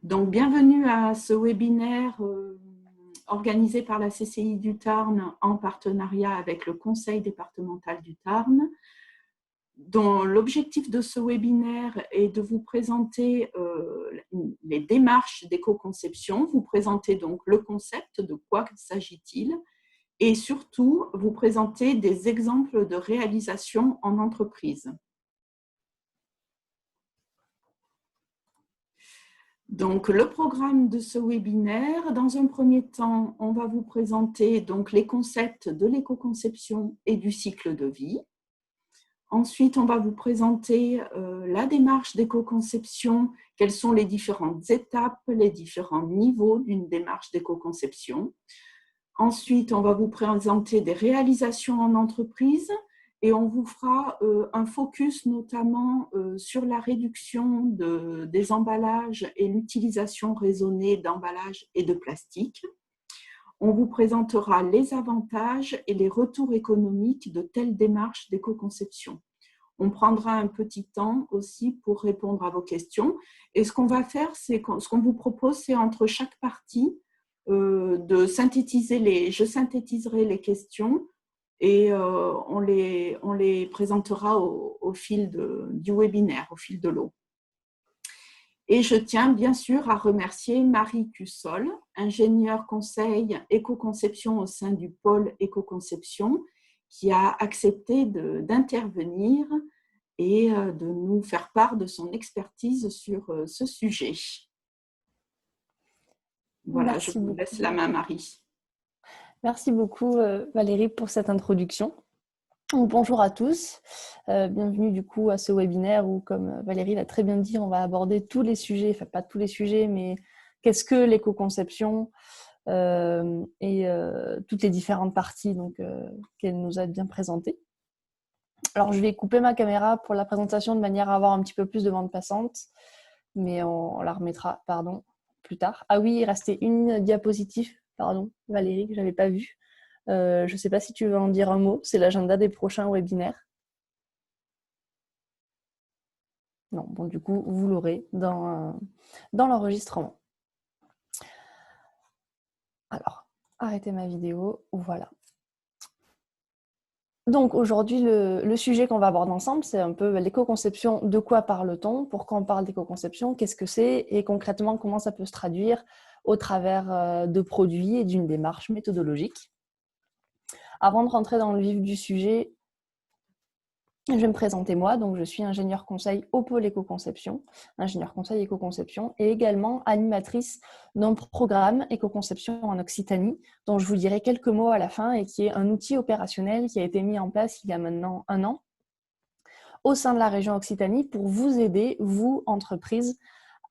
Donc, bienvenue à ce webinaire organisé par la CCI du Tarn en partenariat avec le Conseil départemental du Tarn, dont l'objectif de ce webinaire est de vous présenter les démarches d'éco-conception, vous présenter donc le concept, de quoi s'agit-il, et surtout vous présenter des exemples de réalisation en entreprise. Donc, le programme de ce webinaire, dans un premier temps, on va vous présenter donc les concepts de l'éco-conception et du cycle de vie. Ensuite, on va vous présenter la démarche d'éco-conception, quelles sont les différentes étapes, les différents niveaux d'une démarche d'éco-conception. Ensuite, on va vous présenter des réalisations en entreprise et on vous fera un focus notamment sur la réduction des emballages et l'utilisation raisonnée d'emballages et de plastique. On vous présentera les avantages et les retours économiques de telles démarches d'éco-conception. On prendra un petit temps aussi pour répondre à vos questions. Et ce qu'on va faire, ce qu'on vous propose, c'est entre chaque partie de synthétiser je synthétiserai les questions et on les présentera au fil du webinaire, au fil de l'eau. Et je tiens bien sûr à remercier Marie Cussol, ingénieure conseil éco-conception au sein du pôle éco-conception, qui a accepté d'intervenir et de nous faire part de son expertise sur ce sujet. Voilà, merci je vous laisse la main, Marie. Merci beaucoup, Valérie, pour cette introduction. Bonjour à tous, bienvenue du coup à ce webinaire où, comme Valérie l'a très bien dit, on va aborder tous les sujets, enfin pas tous les sujets, mais qu'est-ce que l'éco-conception et toutes les différentes parties qu'elle nous a bien présentées. Alors je vais couper ma caméra pour la présentation de manière à avoir un petit peu plus de bande passante, mais on la remettra, plus tard. Ah oui, il restait une diapositive, Valérie, que je n'avais pas vue. Je ne sais pas si tu veux en dire un mot, c'est l'agenda des prochains webinaires. Non, bon, du coup, vous l'aurez dans l'enregistrement. Alors, arrêtez ma vidéo, voilà. Donc aujourd'hui, le sujet qu'on va aborder ensemble, c'est un peu l'éco-conception. De quoi parle-t-on? Pourquoi on parle d'éco-conception? Qu'est-ce que c'est? Et concrètement, comment ça peut se traduire au travers de produits et d'une démarche méthodologique? Avant de rentrer dans le vif du sujet, je vais me présenter moi. Donc, je suis ingénieure conseil au pôle éco-conception, ingénieure conseil éco-conception et également animatrice d'un programme éco-conception en Occitanie, dont je vous dirai quelques mots à la fin et qui est un outil opérationnel qui a été mis en place il y a maintenant 1 an au sein de la région Occitanie pour vous aider, vous, entreprises,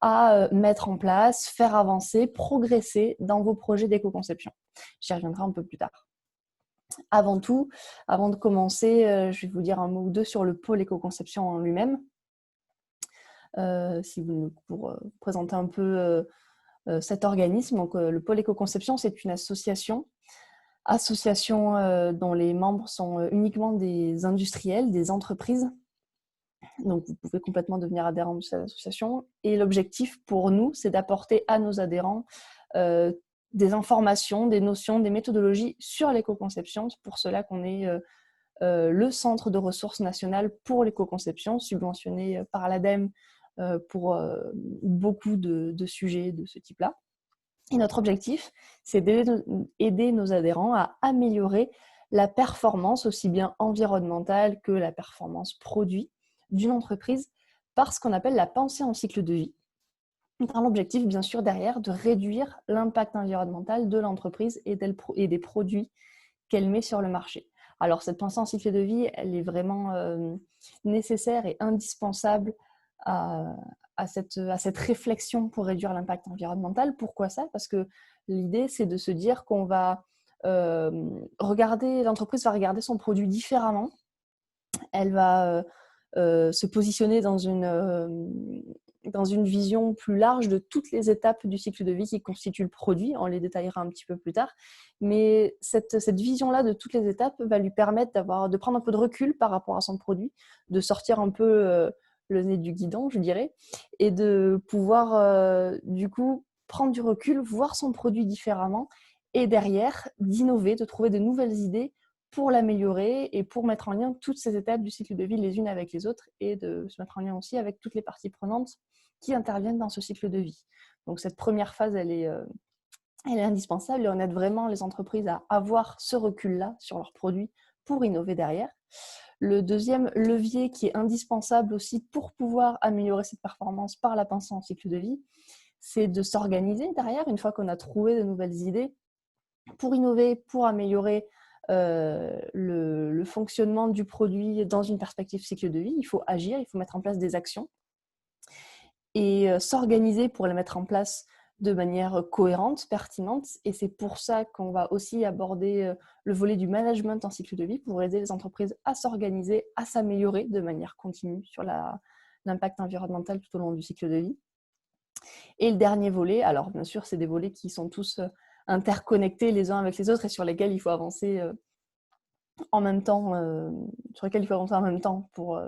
à mettre en place, faire avancer, progresser dans vos projets d'éco-conception. J'y reviendrai un peu plus tard. Avant tout, avant de commencer, je vais vous dire un mot ou deux sur le pôle éco-conception en lui-même. Pour présenter un peu cet organisme. Donc, le pôle éco-conception, c'est une association dont les membres sont uniquement des industriels, des entreprises. Donc, vous pouvez complètement devenir adhérent de cette association. Et l'objectif pour nous, c'est d'apporter à nos adhérents des informations, des notions, des méthodologies sur l'éco-conception. C'est pour cela qu'on est le Centre de ressources nationales pour l'éco-conception, subventionné par l'ADEME pour beaucoup de sujets de ce type-là. Et notre objectif, c'est d'aider nos adhérents à améliorer la performance, aussi bien environnementale que la performance produit d'une entreprise par ce qu'on appelle la pensée en cycle de vie. Dans l'objectif, bien sûr, derrière, de réduire l'impact environnemental de l'entreprise et des produits qu'elle met sur le marché. Alors, cette pensée en cycle de vie, elle est vraiment nécessaire et indispensable à cette réflexion pour réduire l'impact environnemental. Pourquoi ça? Parce que l'idée, c'est de se dire qu'on va l'entreprise va regarder son produit différemment. Elle va se positionner dans une vision plus large de toutes les étapes du cycle de vie qui constituent le produit. On les détaillera un petit peu plus tard. Mais cette vision-là de toutes les étapes va lui permettre de prendre un peu de recul par rapport à son produit, de sortir un peu le nez du guidon, je dirais, et de pouvoir du coup prendre du recul, voir son produit différemment et derrière d'innover, de trouver de nouvelles idées pour l'améliorer et pour mettre en lien toutes ces étapes du cycle de vie les unes avec les autres et de se mettre en lien aussi avec toutes les parties prenantes qui interviennent dans ce cycle de vie. Donc cette première phase, elle est indispensable et on aide vraiment les entreprises à avoir ce recul-là sur leurs produits pour innover derrière. Le deuxième levier qui est indispensable aussi pour pouvoir améliorer cette performance par la pensée en cycle de vie, c'est de s'organiser derrière, une fois qu'on a trouvé de nouvelles idées, pour innover, pour améliorer le fonctionnement du produit dans une perspective cycle de vie. Il faut agir, il faut mettre en place des actions et s'organiser pour les mettre en place de manière cohérente, pertinente. Et c'est pour ça qu'on va aussi aborder le volet du management en cycle de vie pour aider les entreprises à s'organiser, à s'améliorer de manière continue sur l'impact environnemental tout au long du cycle de vie. Et le dernier volet, alors bien sûr, c'est des volets qui sont tous interconnectés les uns avec les autres et sur lesquels il faut avancer en même temps, pour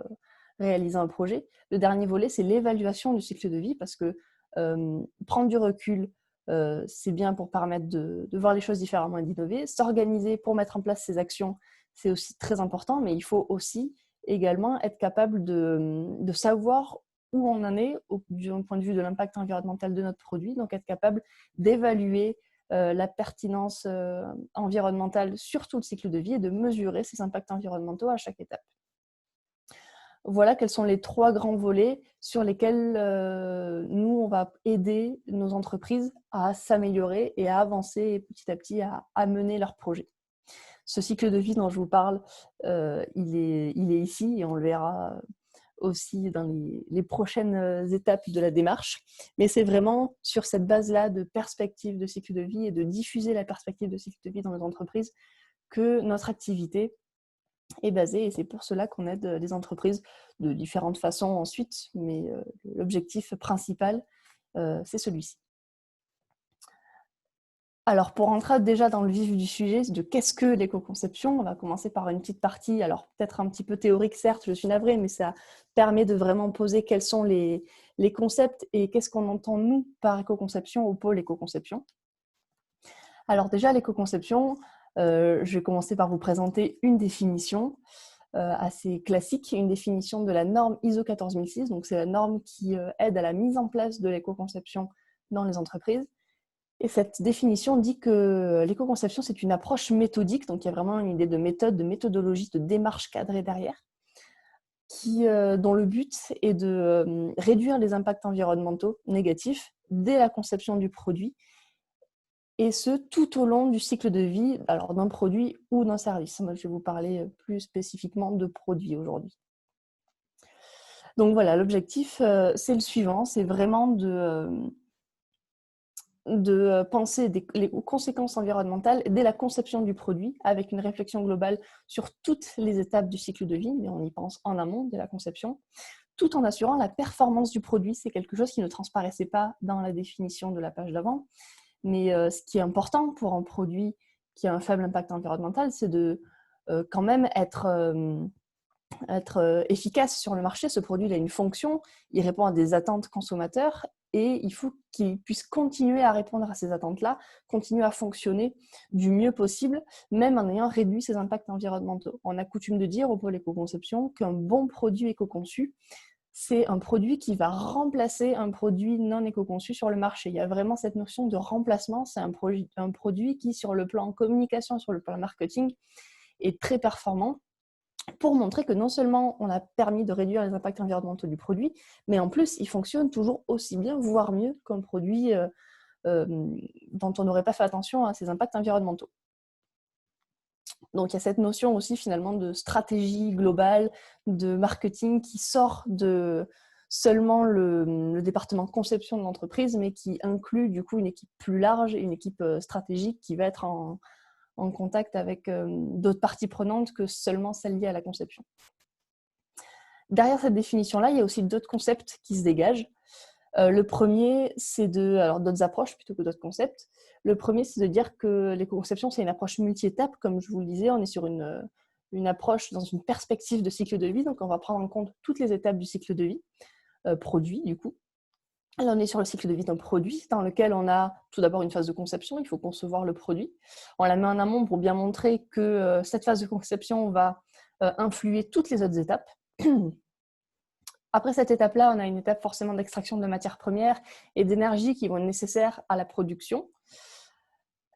réaliser un projet. Le dernier volet, c'est l'évaluation du cycle de vie parce que prendre du recul, c'est bien pour permettre de voir les choses différemment et d'innover. S'organiser pour mettre en place ces actions, c'est aussi très important, mais il faut aussi également être capable de savoir où on en est du point de vue de l'impact environnemental de notre produit, donc être capable d'évaluer la pertinence environnementale sur tout le cycle de vie et de mesurer ces impacts environnementaux à chaque étape. Voilà quels sont les 3 grands volets sur lesquels nous, on va aider nos entreprises à s'améliorer et à avancer petit à petit à mener leurs projets. Ce cycle de vie dont je vous parle, il est ici et on le verra aussi dans les prochaines étapes de la démarche. Mais c'est vraiment sur cette base-là de perspective de cycle de vie et de diffuser la perspective de cycle de vie dans les entreprises que notre activité est basée. Et c'est pour cela qu'on aide les entreprises de différentes façons ensuite. Mais l'objectif principal, c'est celui-ci. Alors, pour rentrer déjà dans le vif du sujet de qu'est-ce que l'éco-conception, on va commencer par une petite partie, alors peut-être un petit peu théorique, certes, je suis navrée, mais ça permet de vraiment poser quels sont les concepts et qu'est-ce qu'on entend, nous, par éco-conception au pôle éco-conception. Alors déjà, l'éco-conception, je vais commencer par vous présenter une définition assez classique, une définition de la norme ISO 14006, donc c'est la norme qui aide à la mise en place de l'éco-conception dans les entreprises. Et cette définition dit que l'éco-conception, c'est une approche méthodique, donc il y a vraiment une idée de méthode, de méthodologie, de démarche cadrée derrière, dont le but est de réduire les impacts environnementaux négatifs dès la conception du produit, et ce, tout au long du cycle de vie d'un produit ou d'un service. Moi, je vais vous parler plus spécifiquement de produits aujourd'hui. Donc voilà, l'objectif, c'est le suivant, c'est vraiment de penser aux conséquences environnementales dès la conception du produit, avec une réflexion globale sur toutes les étapes du cycle de vie, mais on y pense en amont dès la conception, tout en assurant la performance du produit. C'est quelque chose qui ne transparaissait pas dans la définition de la page d'avant, mais ce qui est important pour un produit qui a un faible impact environnemental, c'est de quand même être efficace sur le marché. Ce produit, il a une fonction, il répond à des attentes consommateurs et il faut qu'il puisse continuer à répondre à ces attentes-là, continuer à fonctionner du mieux possible, même en ayant réduit ses impacts environnementaux. On a coutume de dire au pôle éco-conception qu'un bon produit éco-conçu, c'est un produit qui va remplacer un produit non éco-conçu sur le marché. Il y a vraiment cette notion de remplacement. C'est un produit qui, sur le plan communication, sur le plan marketing, est très performant, pour montrer que non seulement on a permis de réduire les impacts environnementaux du produit, mais en plus, il fonctionne toujours aussi bien, voire mieux qu'un produit dont on n'aurait pas fait attention à ses impacts environnementaux. Donc, il y a cette notion aussi finalement de stratégie globale, de marketing qui sort de seulement le département conception de l'entreprise, mais qui inclut du coup une équipe plus large, une équipe stratégique qui va être en contact avec d'autres parties prenantes que seulement celles liées à la conception. Derrière cette définition-là, il y a aussi d'autres concepts qui se dégagent. Le premier, c'est d'autres approches plutôt que d'autres concepts. Le premier, c'est de dire que l'éco-conception, c'est une approche multi-étapes. Comme je vous le disais, on est sur une une approche dans une perspective de cycle de vie. Donc, on va prendre en compte toutes les étapes du cycle de vie, produit du coup. Là, on est sur le cycle de vie d'un produit dans lequel on a tout d'abord une phase de conception, il faut concevoir le produit. On la met en amont pour bien montrer que cette phase de conception va influer toutes les autres étapes. Après cette étape-là, on a une étape forcément d'extraction de matières premières et d'énergie qui vont être nécessaires à la production.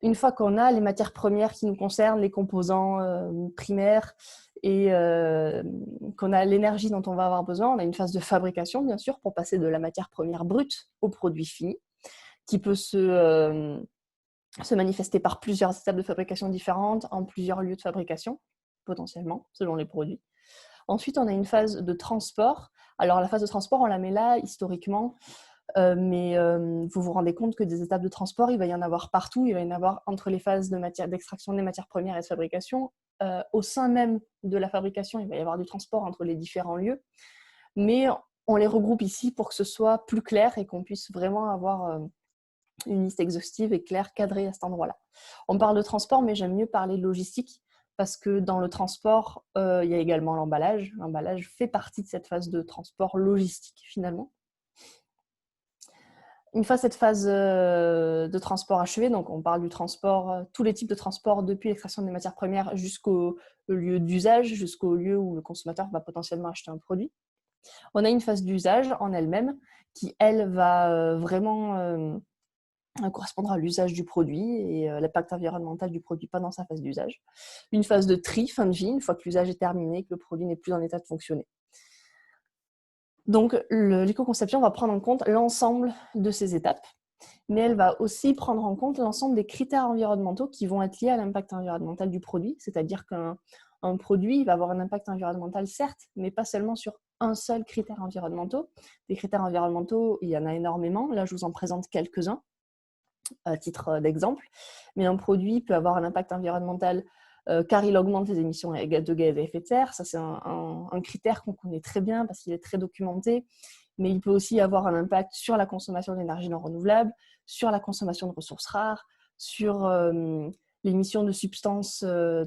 Une fois qu'on a les matières premières qui nous concernent, les composants primaires, et qu'on a l'énergie dont on va avoir besoin, on a une phase de fabrication, bien sûr, pour passer de la matière première brute au produit fini, qui peut se manifester par plusieurs étapes de fabrication différentes, en plusieurs lieux de fabrication, potentiellement, selon les produits. Ensuite, on a une phase de transport. Alors, la phase de transport, on la met là, historiquement, mais vous vous rendez compte que des étapes de transport, il va y en avoir partout. Il va y en avoir entre les phases d'extraction des matières premières et de fabrication. Au sein même de la fabrication, il va y avoir du transport entre les différents lieux. Mais on les regroupe ici pour que ce soit plus clair et qu'on puisse vraiment avoir une liste exhaustive et claire, cadrée à cet endroit-là. On parle de transport, mais j'aime mieux parler de logistique parce que dans le transport, il y a également l'emballage. L'emballage fait partie de cette phase de transport logistique, finalement. Une fois cette phase de transport achevée, donc on parle du transport, tous les types de transport depuis l'extraction des matières premières jusqu'au lieu d'usage, jusqu'au lieu où le consommateur va potentiellement acheter un produit. On a une phase d'usage en elle-même qui, elle, va vraiment correspondre à l'usage du produit et l'impact environnemental du produit pendant sa phase d'usage. Une phase de tri, fin de vie, une fois que l'usage est terminé, que le produit n'est plus en état de fonctionner. Donc, l'éco-conception va prendre en compte l'ensemble de ces étapes, mais elle va aussi prendre en compte l'ensemble des critères environnementaux qui vont être liés à l'impact environnemental du produit, c'est-à-dire qu'un produit va avoir un impact environnemental, certes, mais pas seulement sur un seul critère environnemental. Des critères environnementaux, il y en a énormément. Là, je vous en présente quelques-uns à titre d'exemple. Mais un produit peut avoir un impact environnemental car il augmente les émissions de gaz à effet de serre. Ça, c'est un critère qu'on connaît très bien parce qu'il est très documenté. Mais il peut aussi avoir un impact sur la consommation d'énergie non renouvelable, sur la consommation de ressources rares, sur l'émission de substances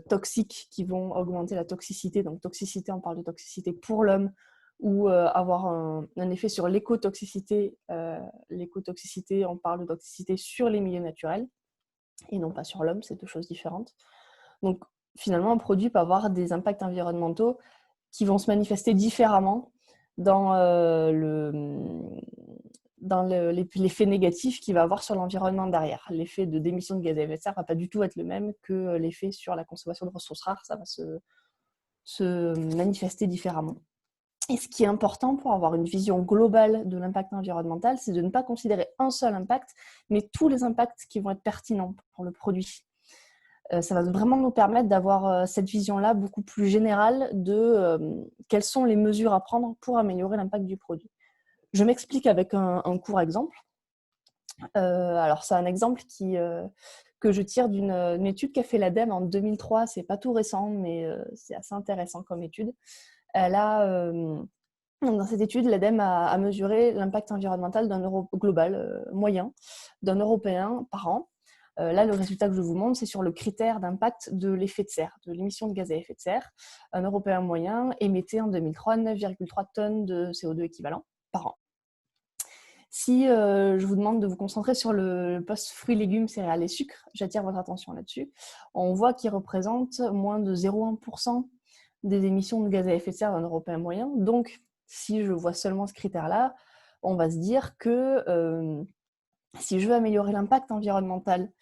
toxiques qui vont augmenter la toxicité. Donc, toxicité, on parle de toxicité pour l'homme, ou avoir un effet sur l'écotoxicité. L'écotoxicité, on parle de toxicité sur les milieux naturels et non pas sur l'homme, c'est deux choses différentes. Donc, finalement, un produit peut avoir des impacts environnementaux qui vont se manifester différemment dans l'effet négatif qu'il va avoir sur l'environnement derrière. L'effet d'émission de gaz à effet de serre ne va pas du tout être le même que l'effet sur la consommation de ressources rares. Ça va se manifester différemment. Et ce qui est important pour avoir une vision globale de l'impact environnemental, c'est de ne pas considérer un seul impact, mais tous les impacts qui vont être pertinents pour le produit. Ça va vraiment nous permettre d'avoir cette vision-là beaucoup plus générale de quelles sont les mesures à prendre pour améliorer l'impact du produit. Je m'explique avec un court exemple. Alors, c'est un exemple que je tire d'une étude qu'a fait l'ADEME en 2003. C'est pas tout récent, mais c'est assez intéressant comme étude. Dans cette étude, l'ADEME a mesuré l'impact environnemental global moyen d'un Européen par an. Là, le résultat que je vous montre, c'est sur le critère d'impact de l'effet de serre, de l'émission de gaz à effet de serre. Un Européen moyen émettait en 2003 9,3 tonnes de CO2 équivalent par an. Si je vous demande de vous concentrer sur le poste fruits, légumes, céréales et sucres, j'attire votre attention là-dessus, on voit qu'il représente moins de 0,1% des émissions de gaz à effet de serre d'un Européen moyen. Donc, si je vois seulement ce critère-là, on va se dire que si je veux améliorer l'impact environnemental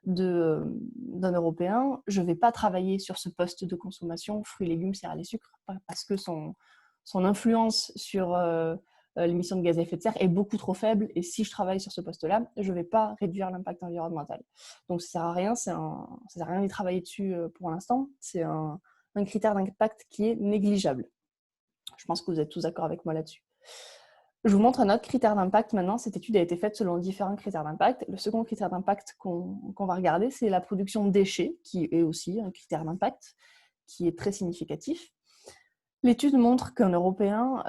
d'un Européen, je ne vais pas travailler sur ce poste de consommation fruits, légumes, céréales et sucres parce que son influence sur l'émission de gaz à effet de serre est beaucoup trop faible, et si je travaille sur ce poste-là, je ne vais pas réduire l'impact environnemental. Donc ça ne sert à rien d'y travailler dessus pour l'instant. C'est un critère d'impact qui est négligeable. Je pense que vous êtes tous d'accord avec moi là-dessus. Je vous montre un autre critère d'impact maintenant. Cette étude a été faite selon différents critères d'impact. Le second critère d'impact qu'on va regarder, c'est la production de déchets, qui est aussi un critère d'impact qui est très significatif. L'étude montre qu'un Européen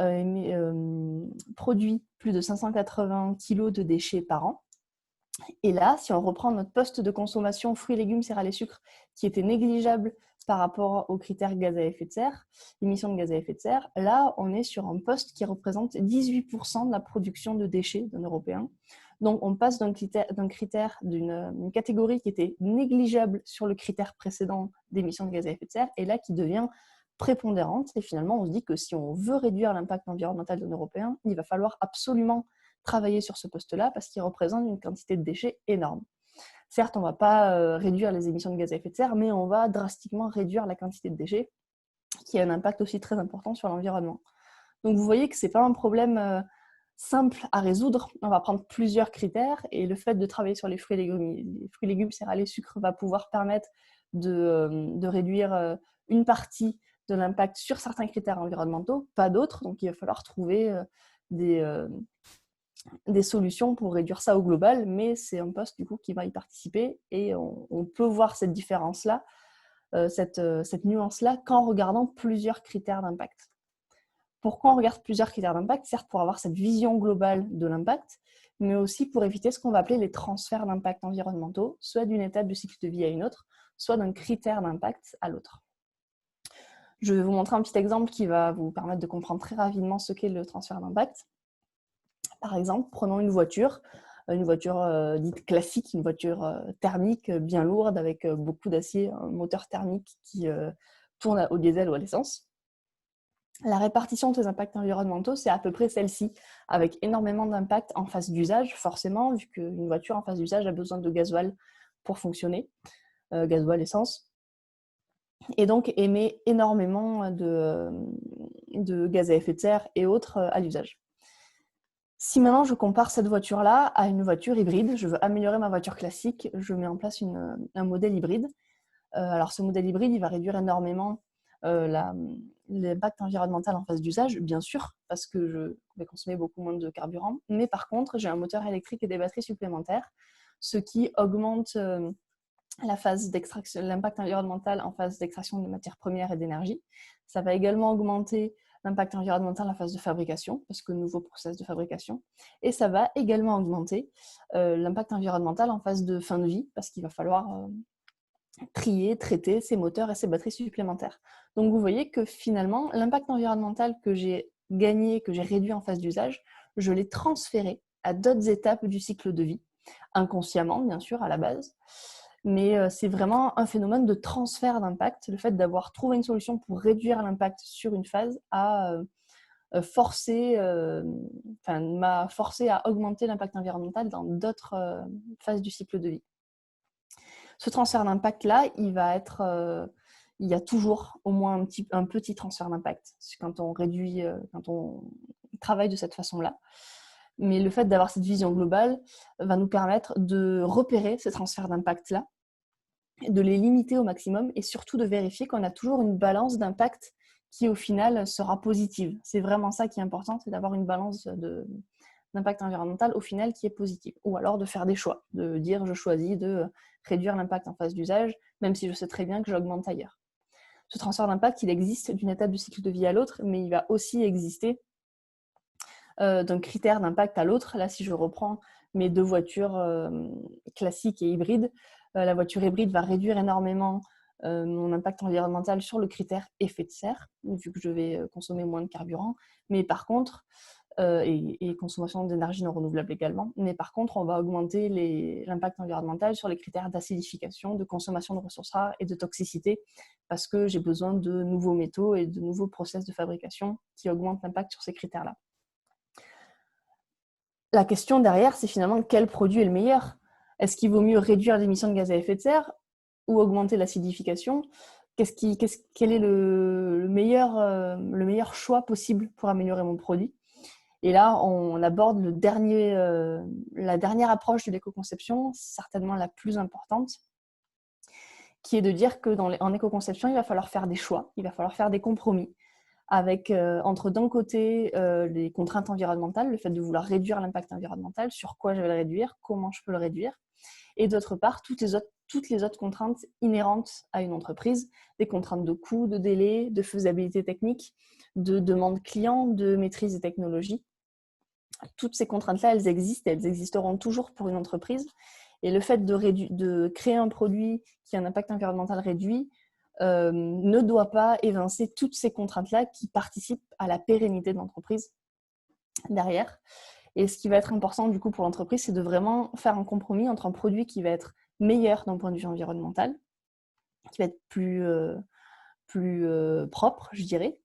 produit plus de 580 kg de déchets par an. Et là, si on reprend notre poste de consommation fruits, légumes, céréales et sucres, qui était négligeable par rapport aux critères gaz à effet de serre, émissions de gaz à effet de serre, là, on est sur un poste qui représente 18% de la production de déchets d'un Européen. Donc, on passe d'une catégorie qui était négligeable sur le critère précédent d'émissions de gaz à effet de serre, et là, qui devient prépondérante. Et finalement, on se dit que si on veut réduire l'impact environnemental d'un Européen, il va falloir absolument travailler sur ce poste-là parce qu'il représente une quantité de déchets énorme. Certes, on ne va pas réduire les émissions de gaz à effet de serre, mais on va drastiquement réduire la quantité de déchets, qui a un impact aussi très important sur l'environnement. Donc vous voyez que ce n'est pas un problème simple à résoudre. On va prendre plusieurs critères, et le fait de travailler sur les fruits et légumes, céréales, sucres va pouvoir permettre de réduire une partie de l'impact sur certains critères environnementaux, pas d'autres. Donc il va falloir trouver des solutions pour réduire ça au global, mais c'est un poste du coup qui va y participer, et on peut voir cette différence-là, cette nuance-là, qu'en regardant plusieurs critères d'impact. Pourquoi on regarde plusieurs critères d'impact? Certes, pour avoir cette vision globale de l'impact, mais aussi pour éviter ce qu'on va appeler les transferts d'impact environnementaux, soit d'une étape du cycle de vie à une autre, soit d'un critère d'impact à l'autre. Je vais vous montrer un petit exemple qui va vous permettre de comprendre très rapidement ce qu'est le transfert d'impact. Par exemple, prenons une voiture dite classique, une voiture thermique bien lourde avec beaucoup d'acier, un moteur thermique qui tourne au diesel ou à l'essence. La répartition de ces impacts environnementaux, c'est à peu près celle-ci, avec énormément d'impacts en phase d'usage, forcément, vu qu'une voiture en phase d'usage a besoin de gasoil pour fonctionner, gasoil, essence, et donc émet énormément de gaz à effet de serre et autres à l'usage. Si maintenant je compare cette voiture-là à une voiture hybride, je veux améliorer ma voiture classique, je mets en place un modèle hybride. Alors ce modèle hybride, il va réduire énormément l'impact environnemental en phase d'usage, bien sûr, parce que je vais consommer beaucoup moins de carburant. Mais par contre, j'ai un moteur électrique et des batteries supplémentaires, ce qui augmente l'impact environnemental en phase d'extraction de matières premières et d'énergie. Ça va également augmenter l'impact environnemental en phase de fabrication, parce que nouveau process de fabrication. Et ça va également augmenter l'impact environnemental en phase de fin de vie, parce qu'il va falloir trier, traiter ces moteurs et ces batteries supplémentaires. Donc vous voyez que finalement, l'impact environnemental que j'ai gagné, que j'ai réduit en phase d'usage, je l'ai transféré à d'autres étapes du cycle de vie, inconsciemment bien sûr à la base, mais c'est vraiment un phénomène de transfert d'impact. Le fait d'avoir trouvé une solution pour réduire l'impact sur une phase m'a forcé à augmenter l'impact environnemental dans d'autres phases du cycle de vie. Ce transfert d'impact-là, il y a toujours au moins un petit transfert d'impact quand on réduit, quand on travaille de cette façon-là. Mais le fait d'avoir cette vision globale va nous permettre de repérer ces transferts d'impact-là, de les limiter au maximum, et surtout de vérifier qu'on a toujours une balance d'impact qui au final sera positive. C'est vraiment ça qui est important, c'est d'avoir une balance d'impact environnemental au final qui est positive. Ou alors de faire des choix, de dire je choisis de réduire l'impact en phase d'usage, même si je sais très bien que j'augmente ailleurs. Ce transfert d'impact, il existe d'une étape du cycle de vie à l'autre, mais il va aussi exister d'un critère d'impact à l'autre. Là, si je reprends mes deux voitures classiques et hybrides, la voiture hybride va réduire énormément mon impact environnemental sur le critère effet de serre, vu que je vais consommer moins de carburant. Mais par contre, et consommation d'énergie non renouvelable également. Mais par contre, on va augmenter l'impact environnemental sur les critères d'acidification, de consommation de ressources rares et de toxicité, parce que j'ai besoin de nouveaux métaux et de nouveaux process de fabrication qui augmentent l'impact sur ces critères-là. La question derrière, c'est finalement quel produit est le meilleur? Est-ce qu'il vaut mieux réduire l'émission de gaz à effet de serre ou augmenter l'acidification? Quel est le meilleur choix possible pour améliorer mon produit? Et là, on aborde la dernière approche de l'éco-conception, certainement la plus importante, qui est de dire qu'en éco-conception, il va falloir faire des choix, il va falloir faire des compromis avec, entre d'un côté, les contraintes environnementales, le fait de vouloir réduire l'impact environnemental, sur quoi je vais le réduire, comment je peux le réduire, et d'autre part, toutes les autres contraintes inhérentes à une entreprise, des contraintes de coût, de délai, de faisabilité technique, de demande client, de maîtrise des technologies. Toutes ces contraintes-là, elles existent et elles existeront toujours pour une entreprise. Et le fait de créer un produit qui a un impact environnemental réduit ne doit pas évincer toutes ces contraintes-là qui participent à la pérennité de l'entreprise derrière. Et ce qui va être important du coup pour l'entreprise, c'est de vraiment faire un compromis entre un produit qui va être meilleur d'un point de vue environnemental, qui va être plus propre, je dirais,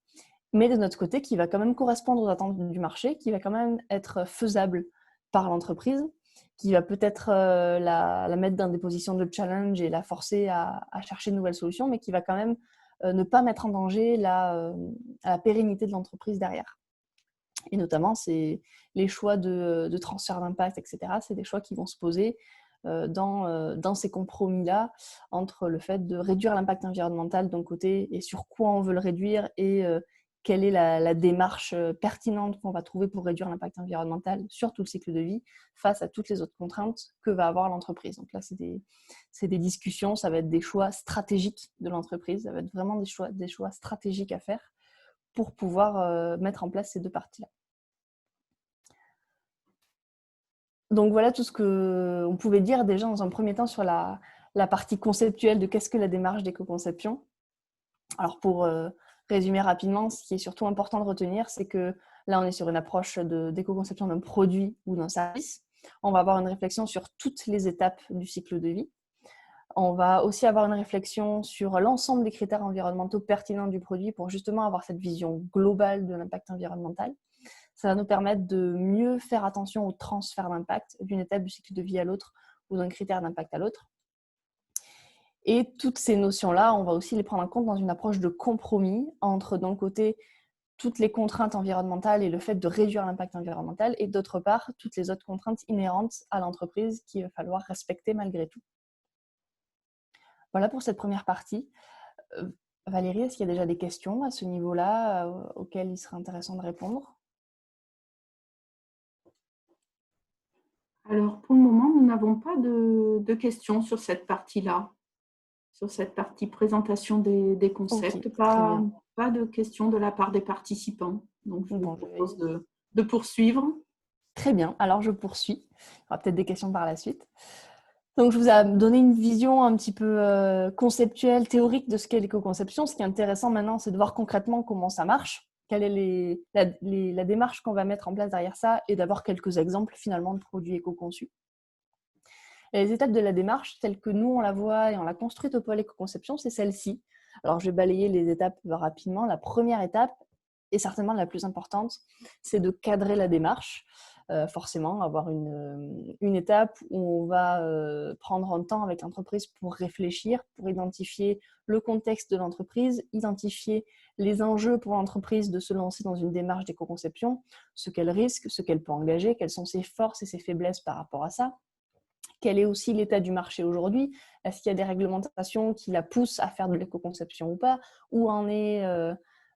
mais de notre côté, qui va quand même correspondre aux attentes du marché, qui va quand même être faisable par l'entreprise, qui va peut-être la mettre dans des positions de challenge et la forcer à chercher de nouvelles solutions, mais qui va quand même ne pas mettre en danger la pérennité de l'entreprise derrière. Et notamment, c'est les choix de transfert d'impact, etc. C'est des choix qui vont se poser dans ces compromis-là entre le fait de réduire l'impact environnemental d'un côté et sur quoi on veut le réduire et quelle est la démarche pertinente qu'on va trouver pour réduire l'impact environnemental sur tout le cycle de vie face à toutes les autres contraintes que va avoir l'entreprise. Donc là, c'est des discussions, ça va être des choix stratégiques de l'entreprise, ça va être vraiment des choix stratégiques à faire pour pouvoir mettre en place ces deux parties-là. Donc voilà tout ce qu'on pouvait dire déjà dans un premier temps sur la partie conceptuelle de qu'est-ce que la démarche d'éco-conception. Alors pour résumer rapidement, ce qui est surtout important de retenir, c'est que là on est sur une approche d'éco-conception d'un produit ou d'un service. On va avoir une réflexion sur toutes les étapes du cycle de vie. On va aussi avoir une réflexion sur l'ensemble des critères environnementaux pertinents du produit pour justement avoir cette vision globale de l'impact environnemental. Ça va nous permettre de mieux faire attention au transfert d'impact d'une étape du cycle de vie à l'autre ou d'un critère d'impact à l'autre. Et toutes ces notions-là, on va aussi les prendre en compte dans une approche de compromis entre, d'un côté, toutes les contraintes environnementales et le fait de réduire l'impact environnemental, et d'autre part, toutes les autres contraintes inhérentes à l'entreprise qu'il va falloir respecter malgré tout. Voilà pour cette première partie. Valérie, est-ce qu'il y a déjà des questions à ce niveau-là auxquelles il serait intéressant de répondre ? Alors, pour le moment, nous n'avons pas de questions sur cette partie-là, sur cette partie présentation des concepts. Okay, pas de questions de la part des participants. Donc, je vous propose de poursuivre. Très bien, alors je poursuis. Il y aura peut-être des questions par la suite. Donc, je vous ai donné une vision un petit peu conceptuelle, théorique de ce qu'est l'éco-conception. Ce qui est intéressant maintenant, c'est de voir concrètement comment ça marche, quelle est la démarche qu'on va mettre en place derrière ça et d'avoir quelques exemples finalement de produits éco-conçus. Les étapes de la démarche, telles que nous on la voit et on l'a construite au pôle éco-conception, c'est celle-ci. Alors, je vais balayer les étapes rapidement. La première étape, et certainement la plus importante, c'est de cadrer la démarche. Forcément, avoir une étape où on va prendre un temps avec l'entreprise pour réfléchir, pour identifier le contexte de l'entreprise, identifier les enjeux pour l'entreprise de se lancer dans une démarche d'éco-conception, ce qu'elle risque, ce qu'elle peut engager, quelles sont ses forces et ses faiblesses par rapport à ça. Quel est aussi l'état du marché aujourd'hui? Est-ce qu'il y a des réglementations qui la poussent à faire de l'éco-conception ou pas? Où en est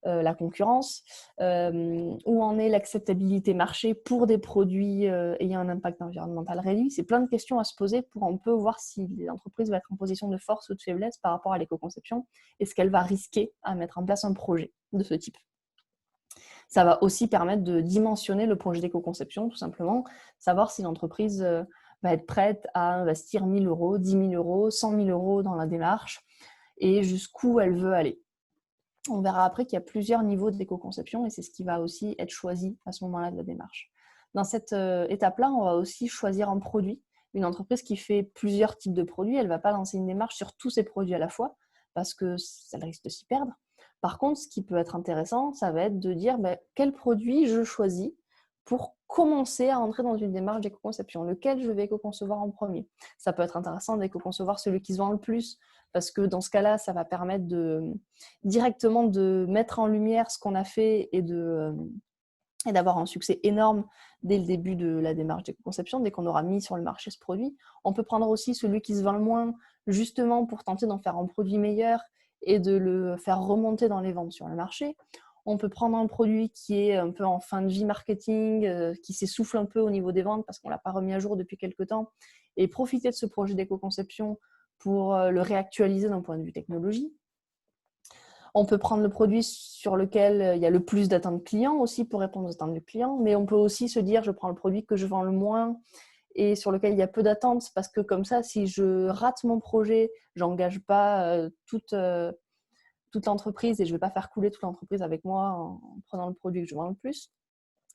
la concurrence? Où en est l'acceptabilité marché pour des produits ayant un impact environnemental réduit? C'est plein de questions à se poser pour un peu voir si l'entreprise va être en position de force ou de faiblesse par rapport à l'éco-conception et ce qu'elle va risquer à mettre en place un projet de ce type. Ça va aussi permettre de dimensionner le projet d'éco-conception, tout simplement, savoir si l'entreprise va être prête à investir 1 000 euros, 10 000 euros, 100 000 euros dans la démarche et jusqu'où elle veut aller. On verra après qu'il y a plusieurs niveaux d'éco-conception et c'est ce qui va aussi être choisi à ce moment-là de la démarche. Dans cette étape-là, on va aussi choisir un produit. Une entreprise qui fait plusieurs types de produits, elle ne va pas lancer une démarche sur tous ses produits à la fois parce que ça risque de s'y perdre. Par contre, ce qui peut être intéressant, ça va être de dire quel produit je choisis pour commencer à entrer dans une démarche d'éco-conception. Lequel je vais éco-concevoir en premier. Ça peut être intéressant d'éco-concevoir celui qui se vend le plus parce que dans ce cas-là, ça va permettre directement de mettre en lumière ce qu'on a fait et d'avoir un succès énorme dès le début de la démarche d'éco-conception, dès qu'on aura mis sur le marché ce produit. On peut prendre aussi celui qui se vend le moins, justement pour tenter d'en faire un produit meilleur et de le faire remonter dans les ventes sur le marché. On peut prendre un produit qui est un peu en fin de vie marketing, qui s'essouffle un peu au niveau des ventes parce qu'on ne l'a pas remis à jour depuis quelques temps, et profiter de ce projet d'éco-conception pour le réactualiser d'un point de vue technologie. On peut prendre le produit sur lequel il y a le plus d'attentes clients aussi pour répondre aux attentes du client, mais on peut aussi se dire je prends le produit que je vends le moins et sur lequel il y a peu d'attentes parce que comme ça, si je rate mon projet, j'engage pas toute toute l'entreprise et je ne vais pas faire couler toute l'entreprise avec moi en prenant le produit que je vends le plus.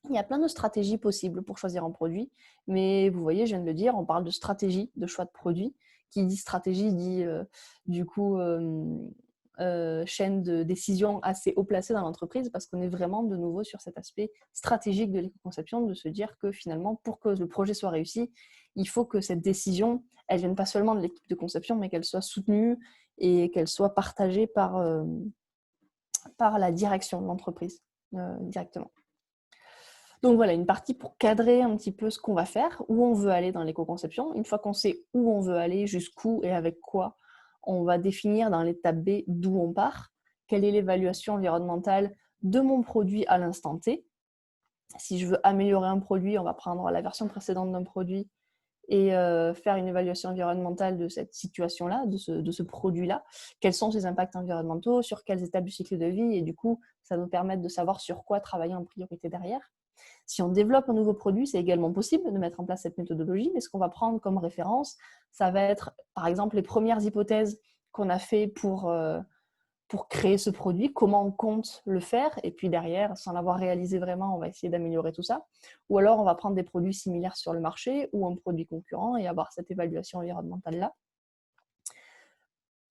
Il y a plein de stratégies possibles pour choisir un produit, mais vous voyez, je viens de le dire, on parle de stratégie, de choix de produit. Qui dit stratégie dit du coup chaîne de décision assez haut placée dans l'entreprise parce qu'on est vraiment de nouveau sur cet aspect stratégique de l'éco-conception, de se dire que finalement, pour que le projet soit réussi, il faut que cette décision, elle vienne pas seulement de l'équipe de conception, mais qu'elle soit soutenue et qu'elle soit partagée par la direction de l'entreprise directement. Donc voilà, une partie pour cadrer un petit peu ce qu'on va faire, où on veut aller dans l'éco-conception. Une fois qu'on sait où on veut aller, jusqu'où et avec quoi, on va définir dans l'étape B d'où on part, quelle est l'évaluation environnementale de mon produit à l'instant T. Si je veux améliorer un produit, on va prendre la version précédente d'un produit et faire une évaluation environnementale de cette situation-là, de ce produit-là. Quels sont ses impacts environnementaux, sur quelles étapes du cycle de vie, et du coup, ça nous permet de savoir sur quoi travailler en priorité derrière. Si on développe un nouveau produit, c'est également possible de mettre en place cette méthodologie, mais ce qu'on va prendre comme référence, ça va être, par exemple, les premières hypothèses qu'on a fait pour créer ce produit, comment on compte le faire, et puis derrière, sans l'avoir réalisé vraiment, on va essayer d'améliorer tout ça. Ou alors, on va prendre des produits similaires sur le marché ou un produit concurrent et avoir cette évaluation environnementale-là.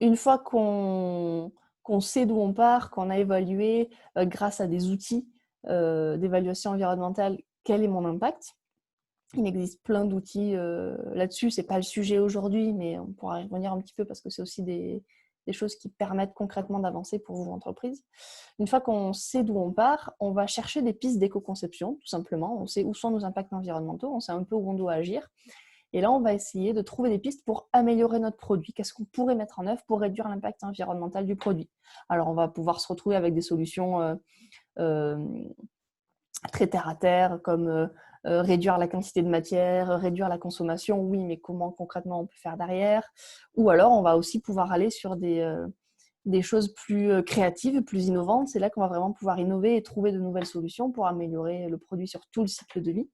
Une fois qu'on sait d'où on part, qu'on a évalué grâce à des outils d'évaluation environnementale quel est mon impact, il existe plein d'outils là-dessus. Ce n'est pas le sujet aujourd'hui, mais on pourra y revenir un petit peu parce que c'est aussi des choses qui permettent concrètement d'avancer pour vos entreprises. Une fois qu'on sait d'où on part, on va chercher des pistes d'éco-conception, tout simplement. On sait où sont nos impacts environnementaux, on sait un peu où on doit agir. Et là, on va essayer de trouver des pistes pour améliorer notre produit. Qu'est-ce qu'on pourrait mettre en œuvre pour réduire l'impact environnemental du produit? Alors, on va pouvoir se retrouver avec des solutions très terre à terre, comme réduire la quantité de matière, réduire la consommation. Oui, mais comment concrètement on peut faire derrière? Ou alors, on va aussi pouvoir aller sur des choses plus créatives, plus innovantes. C'est là qu'on va vraiment pouvoir innover et trouver de nouvelles solutions pour améliorer le produit sur tout le cycle de vie.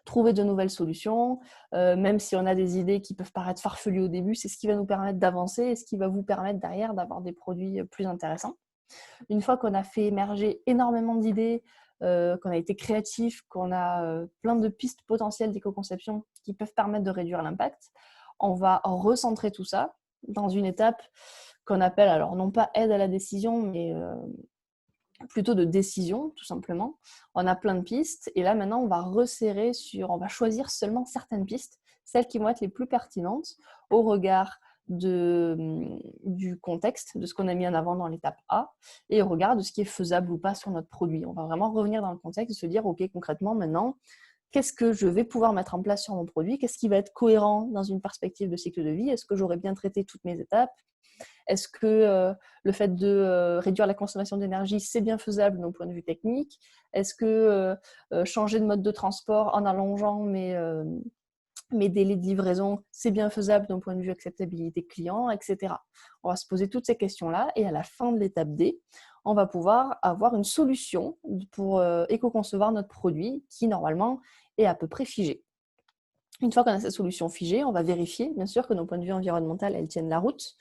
Trouver de nouvelles solutions, même si on a des idées qui peuvent paraître farfelues au début, c'est ce qui va nous permettre d'avancer et ce qui va vous permettre derrière d'avoir des produits plus intéressants. Une fois qu'on a fait émerger énormément d'idées, qu'on a été créatif, qu'on a plein de pistes potentielles d'éco-conception qui peuvent permettre de réduire l'impact, on va recentrer tout ça dans une étape qu'on appelle, alors non pas aide à la décision, mais plutôt de décision, tout simplement. On a plein de pistes et là maintenant on va resserrer on va choisir seulement certaines pistes, celles qui vont être les plus pertinentes au regard du contexte, de ce qu'on a mis en avant dans l'étape A et au regard de ce qui est faisable ou pas sur notre produit. On va vraiment revenir dans le contexte et se dire ok, concrètement maintenant, qu'est-ce que je vais pouvoir mettre en place sur mon produit? Qu'est-ce qui va être cohérent dans une perspective de cycle de vie? Est-ce que j'aurai bien traité toutes mes étapes? Est-ce que le fait de réduire la consommation d'énergie, c'est bien faisable d'un point de vue technique? Est-ce que changer de mode de transport en allongeant mes délais de livraison, c'est bien faisable d'un point de vue acceptabilité client, etc. On va se poser toutes ces questions-là et à la fin de l'étape D, on va pouvoir avoir une solution pour éco-concevoir notre produit qui, normalement, est à peu près figé. Une fois qu'on a cette solution figée, on va vérifier, bien sûr, que nos points de vue environnementaux, elles tiennent la route,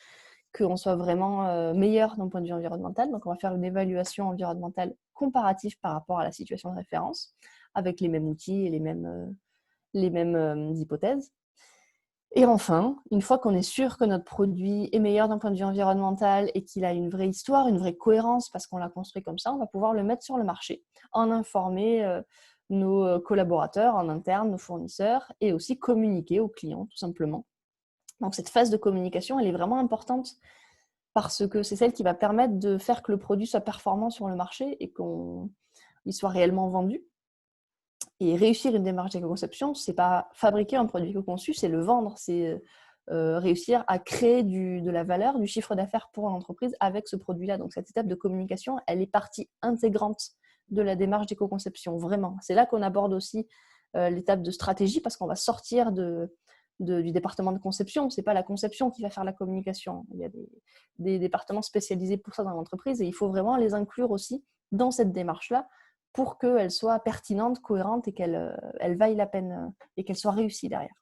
qu'on soit vraiment meilleur d'un point de vue environnemental. Donc, on va faire une évaluation environnementale comparative par rapport à la situation de référence, avec les mêmes outils et les mêmes hypothèses. Et enfin, une fois qu'on est sûr que notre produit est meilleur d'un point de vue environnemental et qu'il a une vraie histoire, une vraie cohérence parce qu'on l'a construit comme ça, on va pouvoir le mettre sur le marché, en informer nos collaborateurs en interne, nos fournisseurs et aussi communiquer aux clients tout simplement. Donc cette phase de communication, elle est vraiment importante parce que c'est celle qui va permettre de faire que le produit soit performant sur le marché et qu'il soit réellement vendu. Et réussir une démarche d'éco-conception, ce n'est pas fabriquer un produit éco-conçu, c'est le vendre, c'est réussir à créer de la valeur, du chiffre d'affaires pour l'entreprise avec ce produit-là. Donc cette étape de communication, elle est partie intégrante de la démarche d'éco-conception, vraiment. C'est là qu'on aborde aussi l'étape de stratégie parce qu'on va sortir du département de conception. Ce n'est pas la conception qui va faire la communication. Il y a des départements spécialisés pour ça dans l'entreprise et il faut vraiment les inclure aussi dans cette démarche-là pour qu'elle soit pertinente, cohérente et qu'elle vaille la peine et qu'elle soit réussie derrière.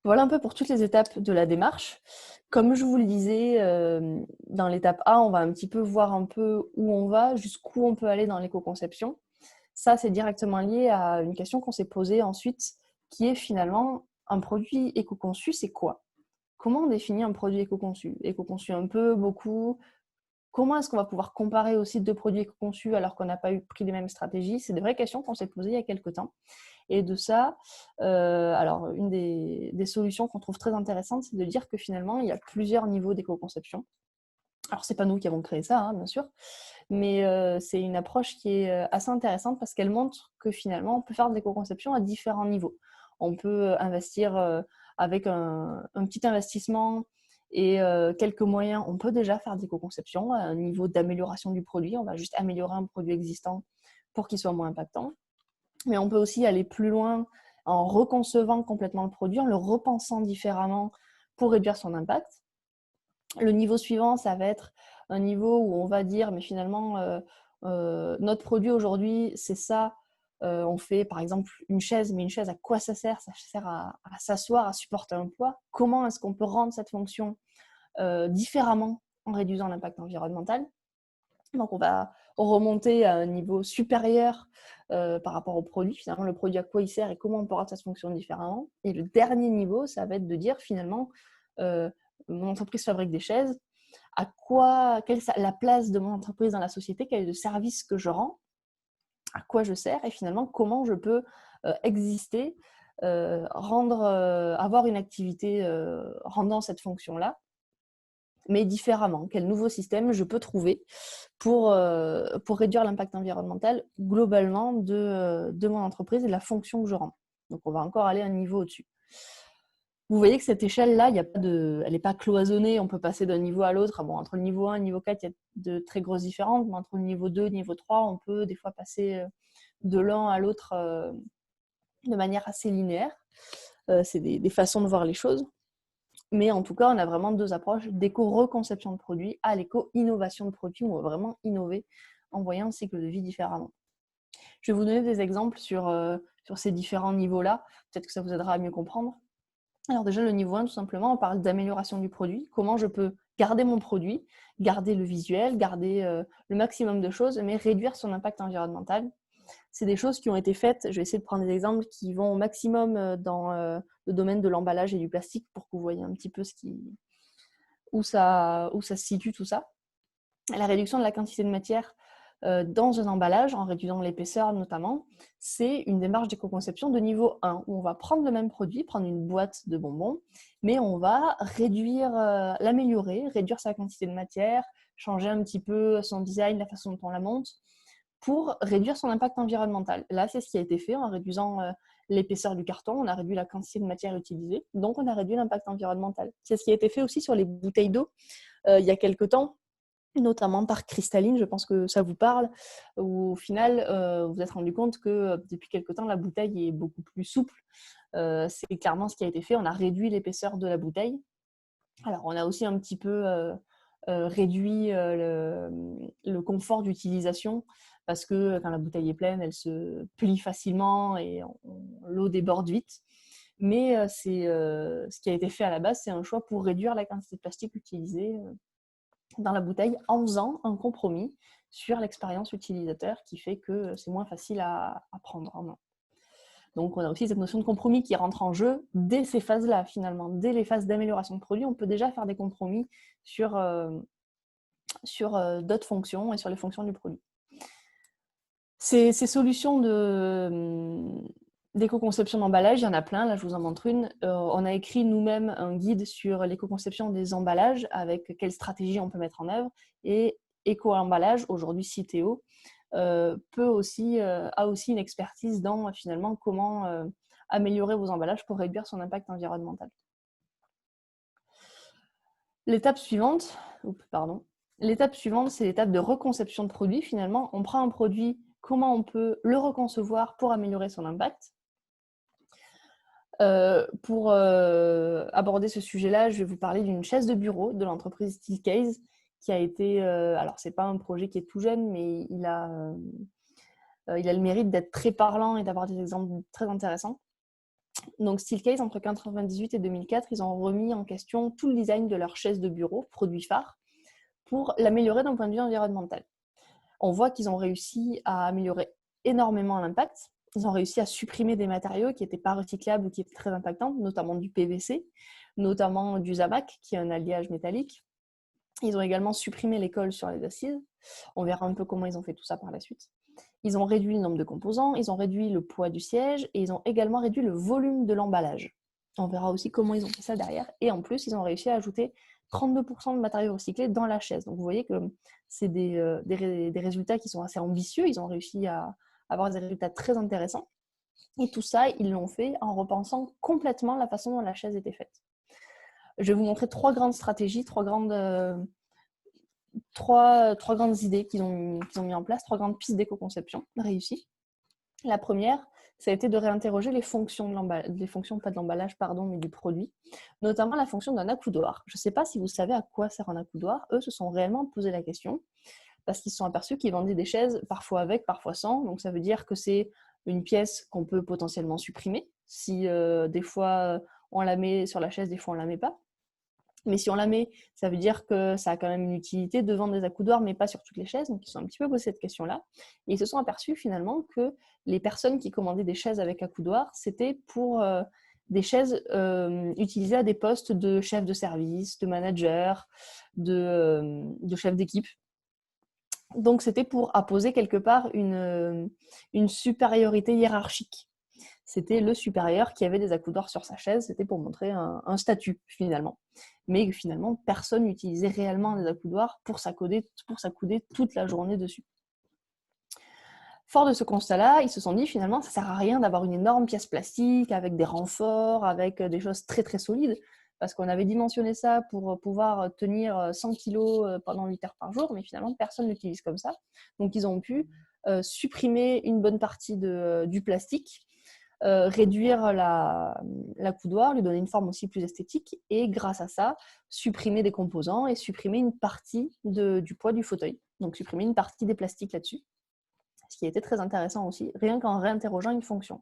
Voilà un peu pour toutes les étapes de la démarche. Comme je vous le disais, dans l'étape A, on va un petit peu voir un peu où on va, jusqu'où on peut aller dans l'éco-conception. Ça, c'est directement lié à une question qu'on s'est posée ensuite, qui est finalement un produit éco-conçu, c'est quoi? Comment on définit un produit éco-conçu? Éco-conçu un peu, beaucoup. Comment est-ce qu'on va pouvoir comparer aussi deux produits éco-conçus alors qu'on n'a pas pris les mêmes stratégies? C'est des vraies questions qu'on s'est posées il y a quelques temps. Et de ça, alors une des solutions qu'on trouve très intéressante, c'est de dire que finalement, il y a plusieurs niveaux d'éco-conception. Alors, c'est pas nous qui avons créé ça, hein, bien sûr, mais c'est une approche qui est assez intéressante parce qu'elle montre que finalement, on peut faire de l'éco-conception à différents niveaux. On peut investir avec un petit investissement et quelques moyens. On peut déjà faire de l'éco-conception à un niveau d'amélioration du produit. On va juste améliorer un produit existant pour qu'il soit moins impactant. Mais on peut aussi aller plus loin en reconcevant complètement le produit, en le repensant différemment pour réduire son impact. Le niveau suivant, ça va être un niveau où on va dire, mais finalement, notre produit aujourd'hui, c'est ça. On fait par exemple une chaise, mais une chaise, à quoi ça sert? Ça sert à s'asseoir, à supporter un poids. Comment est-ce qu'on peut rendre cette fonction différemment en réduisant l'impact environnemental? Donc, on va remonter à un niveau supérieur par rapport au produit. Finalement, le produit, à quoi il sert et comment on peut rendre cette fonction différemment. Et le dernier niveau, ça va être de dire finalement, mon entreprise fabrique des chaises. Quelle est la place de mon entreprise dans la société? Quel est le service que je rends? À quoi je sers? Et finalement, comment je peux exister, avoir une activité rendant cette fonction-là, mais différemment. Quel nouveau système je peux trouver pour réduire l'impact environnemental globalement de mon entreprise et de la fonction que je rends. Donc, on va encore aller un niveau au-dessus. Vous voyez que cette échelle-là, elle n'est pas cloisonnée, on peut passer d'un niveau à l'autre. Bon, entre le niveau 1 et le niveau 4, il y a de très grosses différences, mais entre le niveau 2 et le niveau 3, on peut des fois passer de l'un à l'autre de manière assez linéaire. C'est des façons de voir les choses. Mais en tout cas, on a vraiment deux approches, d'éco-reconception de produits à l'éco-innovation de produits, où on va vraiment innover en voyant le cycle de vie différemment. Je vais vous donner des exemples sur ces différents niveaux-là. Peut-être que ça vous aidera à mieux comprendre. Alors déjà, le niveau 1, tout simplement, on parle d'amélioration du produit. Comment je peux garder mon produit, garder le visuel, garder le maximum de choses, mais réduire son impact environnemental. C'est des choses qui ont été faites, je vais essayer de prendre des exemples qui vont au maximum dans le domaine de l'emballage et du plastique pour que vous voyez un petit peu où ça se situe tout ça. La réduction de la quantité de matière dans un emballage, en réduisant l'épaisseur notamment, c'est une démarche d'éco-conception de niveau 1, où on va prendre le même produit, prendre une boîte de bonbons, mais on va l'améliorer, réduire sa quantité de matière, changer un petit peu son design, la façon dont on la monte, pour réduire son impact environnemental. Là, c'est ce qui a été fait en réduisant l'épaisseur du carton, on a réduit la quantité de matière utilisée, donc on a réduit l'impact environnemental. C'est ce qui a été fait aussi sur les bouteilles d'eau il y a quelques temps, notamment par Cristalline, je pense que ça vous parle, où au final, vous vous êtes rendu compte que depuis quelque temps, la bouteille est beaucoup plus souple. C'est clairement ce qui a été fait. On a réduit l'épaisseur de la bouteille. Alors, on a aussi un petit peu réduit le confort d'utilisation parce que quand la bouteille est pleine, elle se plie facilement et l'eau déborde vite. Mais ce qui a été fait à la base, c'est un choix pour réduire la quantité de plastique utilisée dans la bouteille en faisant un compromis sur l'expérience utilisateur qui fait que c'est moins facile à prendre en main. Donc, on a aussi cette notion de compromis qui rentre en jeu dès ces phases-là, finalement. Dès les phases d'amélioration de produit, on peut déjà faire des compromis sur d'autres fonctions et sur les fonctions du produit. Ces solutions d'éco-conception d'emballage, il y en a plein, là je vous en montre une. On a écrit nous-mêmes un guide sur l'éco-conception des emballages avec quelles stratégies on peut mettre en œuvre. Et Éco-emballage, aujourd'hui Citeo, a aussi une expertise dans finalement comment améliorer vos emballages pour réduire son impact environnemental. L'étape suivante, c'est l'étape de reconception de produit. Finalement, on prend un produit, comment on peut le reconcevoir pour améliorer son impact. Pour aborder ce sujet-là, je vais vous parler d'une chaise de bureau de l'entreprise Steelcase qui a été, alors c'est pas un projet qui est tout jeune, mais il a le mérite d'être très parlant et d'avoir des exemples très intéressants. Donc Steelcase, entre 1998 et 2004, ils ont remis en question tout le design de leur chaise de bureau, produit phare, pour l'améliorer d'un point de vue environnemental. On voit qu'ils ont réussi à améliorer énormément l'impact. Ils ont réussi à supprimer des matériaux qui n'étaient pas recyclables ou qui étaient très impactants, notamment du PVC, notamment du Zamac, qui est un alliage métallique. Ils ont également supprimé les cols sur les assises. On verra un peu comment ils ont fait tout ça par la suite. Ils ont réduit le nombre de composants, ils ont réduit le poids du siège et ils ont également réduit le volume de l'emballage. On verra aussi comment ils ont fait ça derrière. Et en plus, ils ont réussi à ajouter 32% de matériaux recyclés dans la chaise. Donc vous voyez que c'est des résultats qui sont assez ambitieux. Ils ont réussi à avoir des résultats très intéressants. Et tout ça, ils l'ont fait en repensant complètement la façon dont la chaise était faite. Je vais vous montrer trois grandes stratégies, trois grandes idées qu'ils ont mis en place, trois grandes pistes d'éco-conception réussies. La première, ça a été de réinterroger les fonctions de l'emballage, pas de l'emballage, mais du produit, notamment la fonction d'un accoudoir. Je ne sais pas si vous savez à quoi sert un accoudoir. Eux se sont réellement posé la question parce qu'ils se sont aperçus qu'ils vendaient des chaises parfois avec, parfois sans. Donc ça veut dire que c'est une pièce qu'on peut potentiellement supprimer si des fois on la met sur la chaise, des fois on ne la met pas. Mais si on la met, ça veut dire que ça a quand même une utilité de vendre des accoudoirs, mais pas sur toutes les chaises. Donc, ils sont un petit peu posé cette question-là. Et ils se sont aperçus finalement que les personnes qui commandaient des chaises avec accoudoirs, c'était pour des chaises utilisées à des postes de chef de service, de manager, de chef d'équipe. Donc, c'était pour apposer quelque part une supériorité hiérarchique. C'était le supérieur qui avait des accoudoirs sur sa chaise, c'était pour montrer un statut finalement. Mais finalement, personne n'utilisait réellement des accoudoirs pour s'accouder toute la journée dessus. Fort de ce constat-là, ils se sont dit finalement, ça ne sert à rien d'avoir une énorme pièce plastique avec des renforts, avec des choses très très solides, parce qu'on avait dimensionné ça pour pouvoir tenir 100 kg pendant 8 heures par jour, mais finalement, personne ne l'utilise comme ça. Donc, ils ont pu supprimer une bonne partie du plastique, réduire l'accoudoir, lui donner une forme aussi plus esthétique et grâce à ça, supprimer des composants et supprimer une partie du poids du fauteuil. Donc supprimer une partie des plastiques là-dessus, ce qui était très intéressant aussi, rien qu'en réinterrogeant une fonction.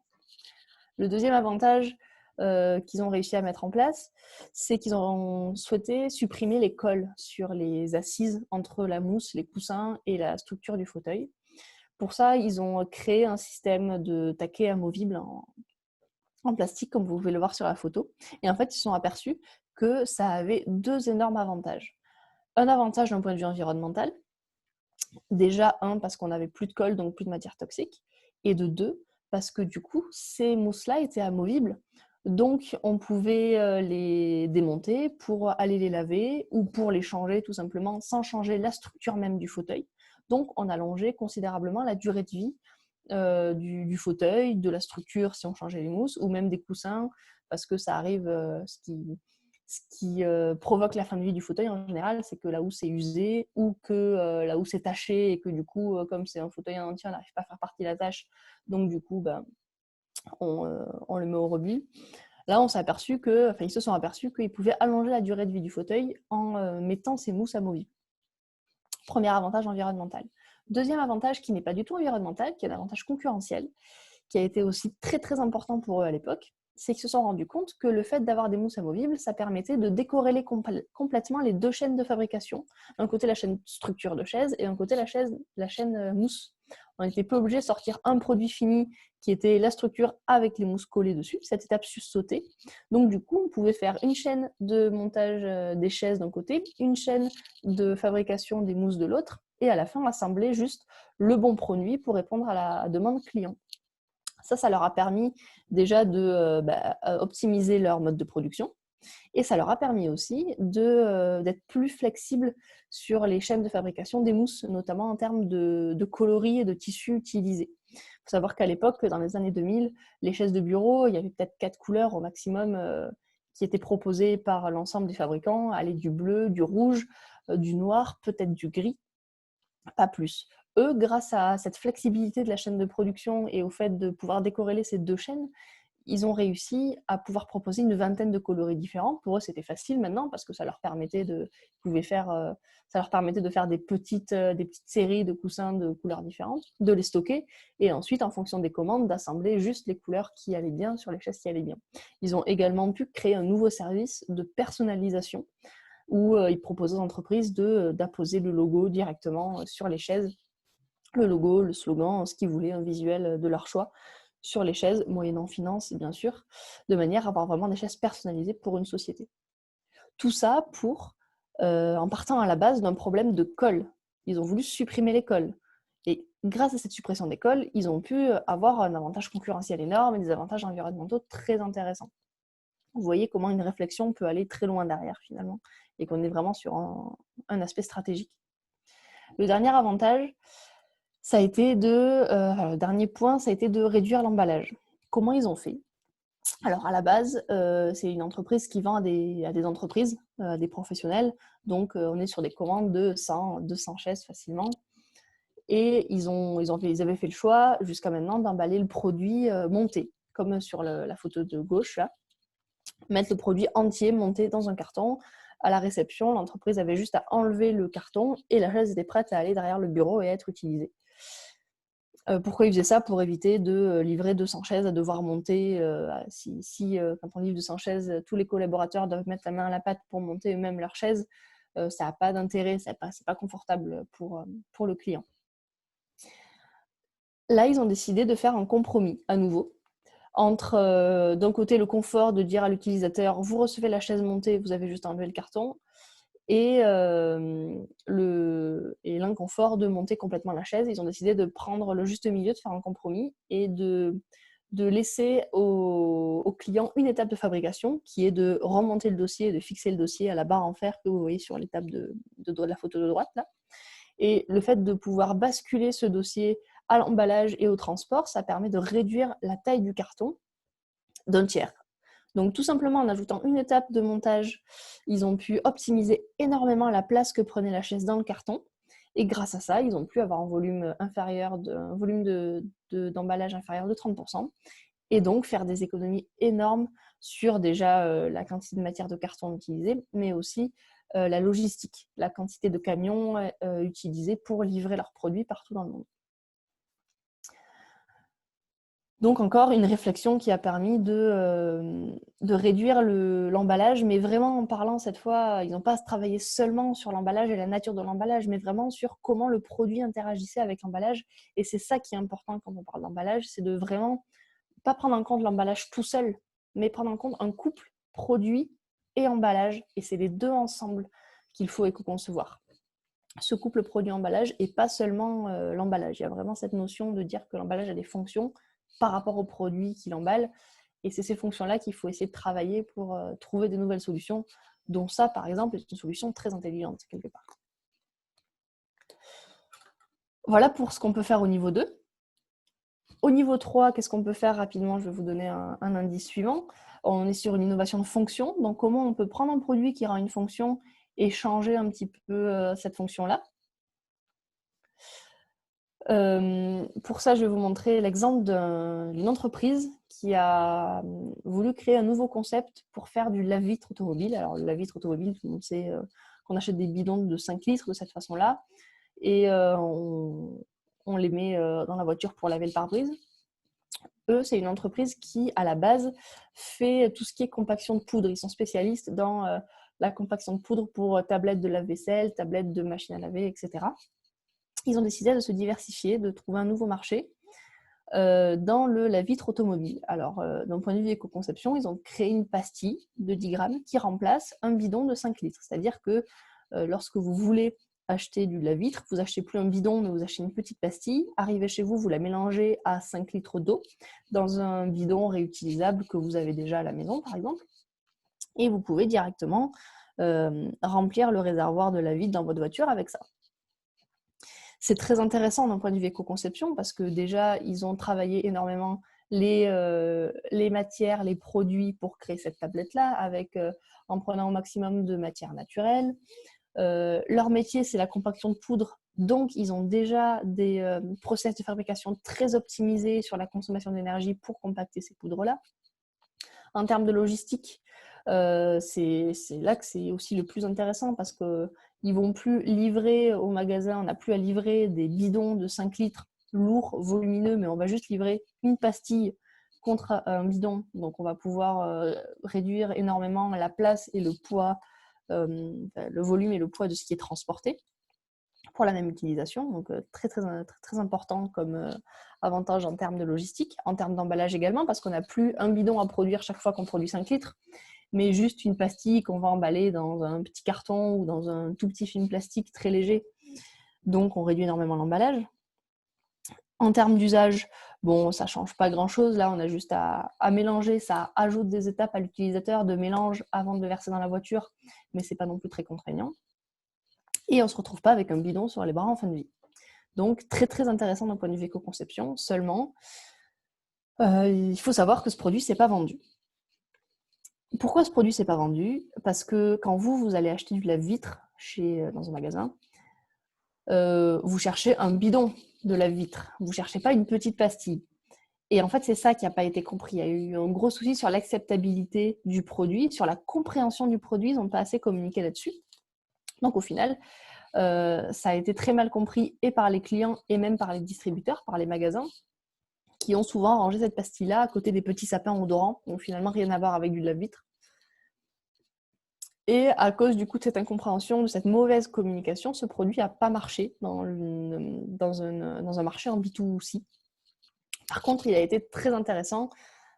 Le deuxième avantage qu'ils ont réussi à mettre en place, c'est qu'ils ont souhaité supprimer les cols sur les assises entre la mousse, les coussins et la structure du fauteuil. Pour ça, ils ont créé un système de taquet amovible en plastique, comme vous pouvez le voir sur la photo. Et en fait, ils se sont aperçus que ça avait deux énormes avantages. Un avantage d'un point de vue environnemental. Déjà, parce qu'on n'avait plus de colle, donc plus de matière toxique. Et de deux, parce que du coup, ces mousses-là étaient amovibles. Donc, on pouvait les démonter pour aller les laver ou pour les changer tout simplement sans changer la structure même du fauteuil. Donc, on allongeait considérablement la durée de vie du fauteuil, de la structure si on changeait les mousses, ou même des coussins, parce que ça arrive, ce qui provoque la fin de vie du fauteuil en général, c'est que la housse est usée ou que la housse est tachée et que du coup, comme c'est un fauteuil en entier, on n'arrive pas à faire partie de la tâche, donc du coup, on le met au rebut. Là, ils se sont aperçus qu'ils pouvaient allonger la durée de vie du fauteuil en mettant ces mousses amovibles. Premier avantage environnemental. Deuxième avantage qui n'est pas du tout environnemental, qui est un avantage concurrentiel, qui a été aussi très très important pour eux à l'époque, c'est qu'ils se sont rendus compte que le fait d'avoir des mousses amovibles, ça permettait de décorréler complètement les deux chaînes de fabrication. D'un côté la chaîne structure de chaise et d'un côté la chaîne mousse. On n'était pas obligé de sortir un produit fini qui était la structure avec les mousses collées dessus. Cette étape sautait. Donc du coup, on pouvait faire une chaîne de montage des chaises d'un côté, une chaîne de fabrication des mousses de l'autre, et à la fin, assembler juste le bon produit pour répondre à la demande client. Ça leur a permis déjà d'optimiser leur mode de production. Et ça leur a permis aussi d'être plus flexibles sur les chaînes de fabrication des mousses, notamment en termes de coloris et de tissus utilisés. Il faut savoir qu'à l'époque, dans les années 2000, les chaises de bureau, il y avait peut-être 4 couleurs au maximum qui étaient proposées par l'ensemble des fabricants, aller du bleu, du rouge, du noir, peut-être du gris, pas plus. Eux, grâce à cette flexibilité de la chaîne de production et au fait de pouvoir décorréler ces deux chaînes, ils ont réussi à pouvoir proposer une vingtaine de coloris différents. Pour eux, c'était facile maintenant parce que ça leur permettait ça leur permettait de faire des petites séries de coussins de couleurs différentes, de les stocker et ensuite, en fonction des commandes, d'assembler juste les couleurs qui allaient bien sur les chaises qui allaient bien. Ils ont également pu créer un nouveau service de personnalisation où ils proposaient aux entreprises d'apposer le logo directement sur les chaises, le logo, le slogan, ce qu'ils voulaient, un visuel de leur choix sur les chaises, moyennant finance bien sûr, de manière à avoir vraiment des chaises personnalisées pour une société. Tout ça en partant à la base d'un problème de colle. Ils ont voulu supprimer les colles. Et grâce à cette suppression des colles, ils ont pu avoir un avantage concurrentiel énorme et des avantages environnementaux très intéressants. Vous voyez comment une réflexion peut aller très loin derrière finalement et qu'on est vraiment sur un aspect stratégique. Le dernier avantage, le dernier point, ça a été de réduire l'emballage. Comment ils ont fait? Alors à la base, c'est une entreprise qui vend à des entreprises, des professionnels. Donc on est sur des commandes de 100, 200 chaises facilement. Et ils avaient fait le choix jusqu'à maintenant d'emballer le produit monté, comme sur la photo de gauche là. Mettre le produit entier monté dans un carton. À la réception, l'entreprise avait juste à enlever le carton et la chaise était prête à aller derrière le bureau et à être utilisée. Pourquoi ils faisaient ça? Pour éviter de livrer 200 chaises, à devoir monter. Quand on livre 200 chaises, tous les collaborateurs doivent mettre la main à la pâte pour monter eux-mêmes leurs chaises. Ça n'a pas d'intérêt, c'est pas confortable pour le client. Là, ils ont décidé de faire un compromis à nouveau entre d'un côté le confort de dire à l'utilisateur vous recevez la chaise montée, vous avez juste à enlever le carton, et l'inconfort de monter complètement la chaise. Ils ont décidé de prendre le juste milieu, de faire un compromis et de laisser au client une étape de fabrication qui est de remonter le dossier, de fixer le dossier à la barre en fer que vous voyez sur l'étape de la photo de droite là. Et le fait de pouvoir basculer ce dossier à l'emballage et au transport, ça permet de réduire la taille du carton d'un tiers. Donc tout simplement en ajoutant une étape de montage, ils ont pu optimiser énormément la place que prenait la chaise dans le carton. Et grâce à ça, ils ont pu avoir un volume d'emballage inférieur de 30%. Et donc faire des économies énormes sur déjà la quantité de matière de carton utilisée, mais aussi la logistique, la quantité de camions utilisés pour livrer leurs produits partout dans le monde. Donc encore une réflexion qui a permis de réduire l'emballage, mais vraiment en parlant cette fois, ils n'ont pas travaillé seulement sur l'emballage et la nature de l'emballage, mais vraiment sur comment le produit interagissait avec l'emballage. Et c'est ça qui est important quand on parle d'emballage, c'est de vraiment pas prendre en compte l'emballage tout seul, mais prendre en compte un couple produit et emballage. Et c'est les deux ensemble qu'il faut éco-concevoir. Ce couple produit-emballage et pas seulement l'emballage. Il y a vraiment cette notion de dire que l'emballage a des fonctions par rapport au produit qu'il emballe. Et c'est ces fonctions-là qu'il faut essayer de travailler pour trouver de nouvelles solutions, dont ça, par exemple, est une solution très intelligente, quelque part. Voilà pour ce qu'on peut faire au niveau 2. Au niveau 3, qu'est-ce qu'on peut faire rapidement? Je vais vous donner un indice suivant. On est sur une innovation de fonction. Donc, comment on peut prendre un produit qui rend une fonction et changer un petit peu cette fonction-là. Pour ça, je vais vous montrer l'exemple d'une entreprise qui a voulu créer un nouveau concept pour faire du lave-vitre automobile. Alors, le lave-vitre automobile, tout le monde sait qu'on achète des bidons de 5 litres de cette façon-là et on les met dans la voiture pour laver le pare-brise. Eux, c'est une entreprise qui, à la base, fait tout ce qui est compaction de poudre. Ils sont spécialistes dans la compaction de poudre pour tablettes de lave-vaisselle, tablettes de machines à laver, etc. Ils ont décidé de se diversifier, de trouver un nouveau marché dans la vitre automobile. Alors, d'un point de vue éco-conception, ils ont créé une pastille de 10 grammes qui remplace un bidon de 5 litres. C'est-à-dire que lorsque vous voulez acheter du lave-vitre, vous achetez plus un bidon, mais vous achetez une petite pastille. Arrivez chez vous, vous la mélangez à 5 litres d'eau dans un bidon réutilisable que vous avez déjà à la maison, par exemple. Et vous pouvez directement remplir le réservoir de la vitre dans votre voiture avec ça. C'est très intéressant d'un point de vue éco-conception parce que déjà, ils ont travaillé énormément les matières, les produits pour créer cette tablette-là en prenant au maximum de matières naturelles. Leur métier, c'est la compaction de poudre. Donc, ils ont déjà des process de fabrication très optimisés sur la consommation d'énergie pour compacter ces poudres-là. En termes de logistique, c'est là que c'est aussi le plus intéressant parce qu'ils ne vont plus livrer au magasin, on n'a plus à livrer des bidons de 5 litres lourds, volumineux, mais on va juste livrer une pastille contre un bidon. Donc, on va pouvoir réduire énormément la place et le poids, le volume et le poids de ce qui est transporté pour la même utilisation. Donc, très, très, très, très important comme avantage en termes de logistique, en termes d'emballage également, parce qu'on n'a plus un bidon à produire chaque fois qu'on produit 5 litres, mais juste une pastille qu'on va emballer dans un petit carton ou dans un tout petit film plastique très léger. Donc, on réduit énormément l'emballage. En termes d'usage, bon, ça ne change pas grand-chose. Là, on a juste à mélanger. Ça ajoute des étapes à l'utilisateur de mélange avant de le verser dans la voiture, mais ce n'est pas non plus très contraignant. Et on ne se retrouve pas avec un bidon sur les bras en fin de vie. Donc, très, très intéressant d'un point de vue éco-conception. Seulement, il faut savoir que ce produit, ce n'est pas vendu. Pourquoi ce produit, ce n'est pas vendu? Parce que quand vous allez acheter du lave-vitre dans un magasin, vous cherchez un bidon de lave-vitre. Vous ne cherchez pas une petite pastille. Et en fait, c'est ça qui n'a pas été compris. Il y a eu un gros souci sur l'acceptabilité du produit, sur la compréhension du produit. Ils n'ont pas assez communiqué là-dessus. Donc, au final, ça a été très mal compris et par les clients et même par les distributeurs, par les magasins, qui ont souvent rangé cette pastille-là à côté des petits sapins odorants, qui n'ont finalement rien à voir avec du lave-vitre. Et à cause du coup de cette incompréhension, de cette mauvaise communication, ce produit n'a pas marché dans un marché en B2C. Par contre, il a été très intéressant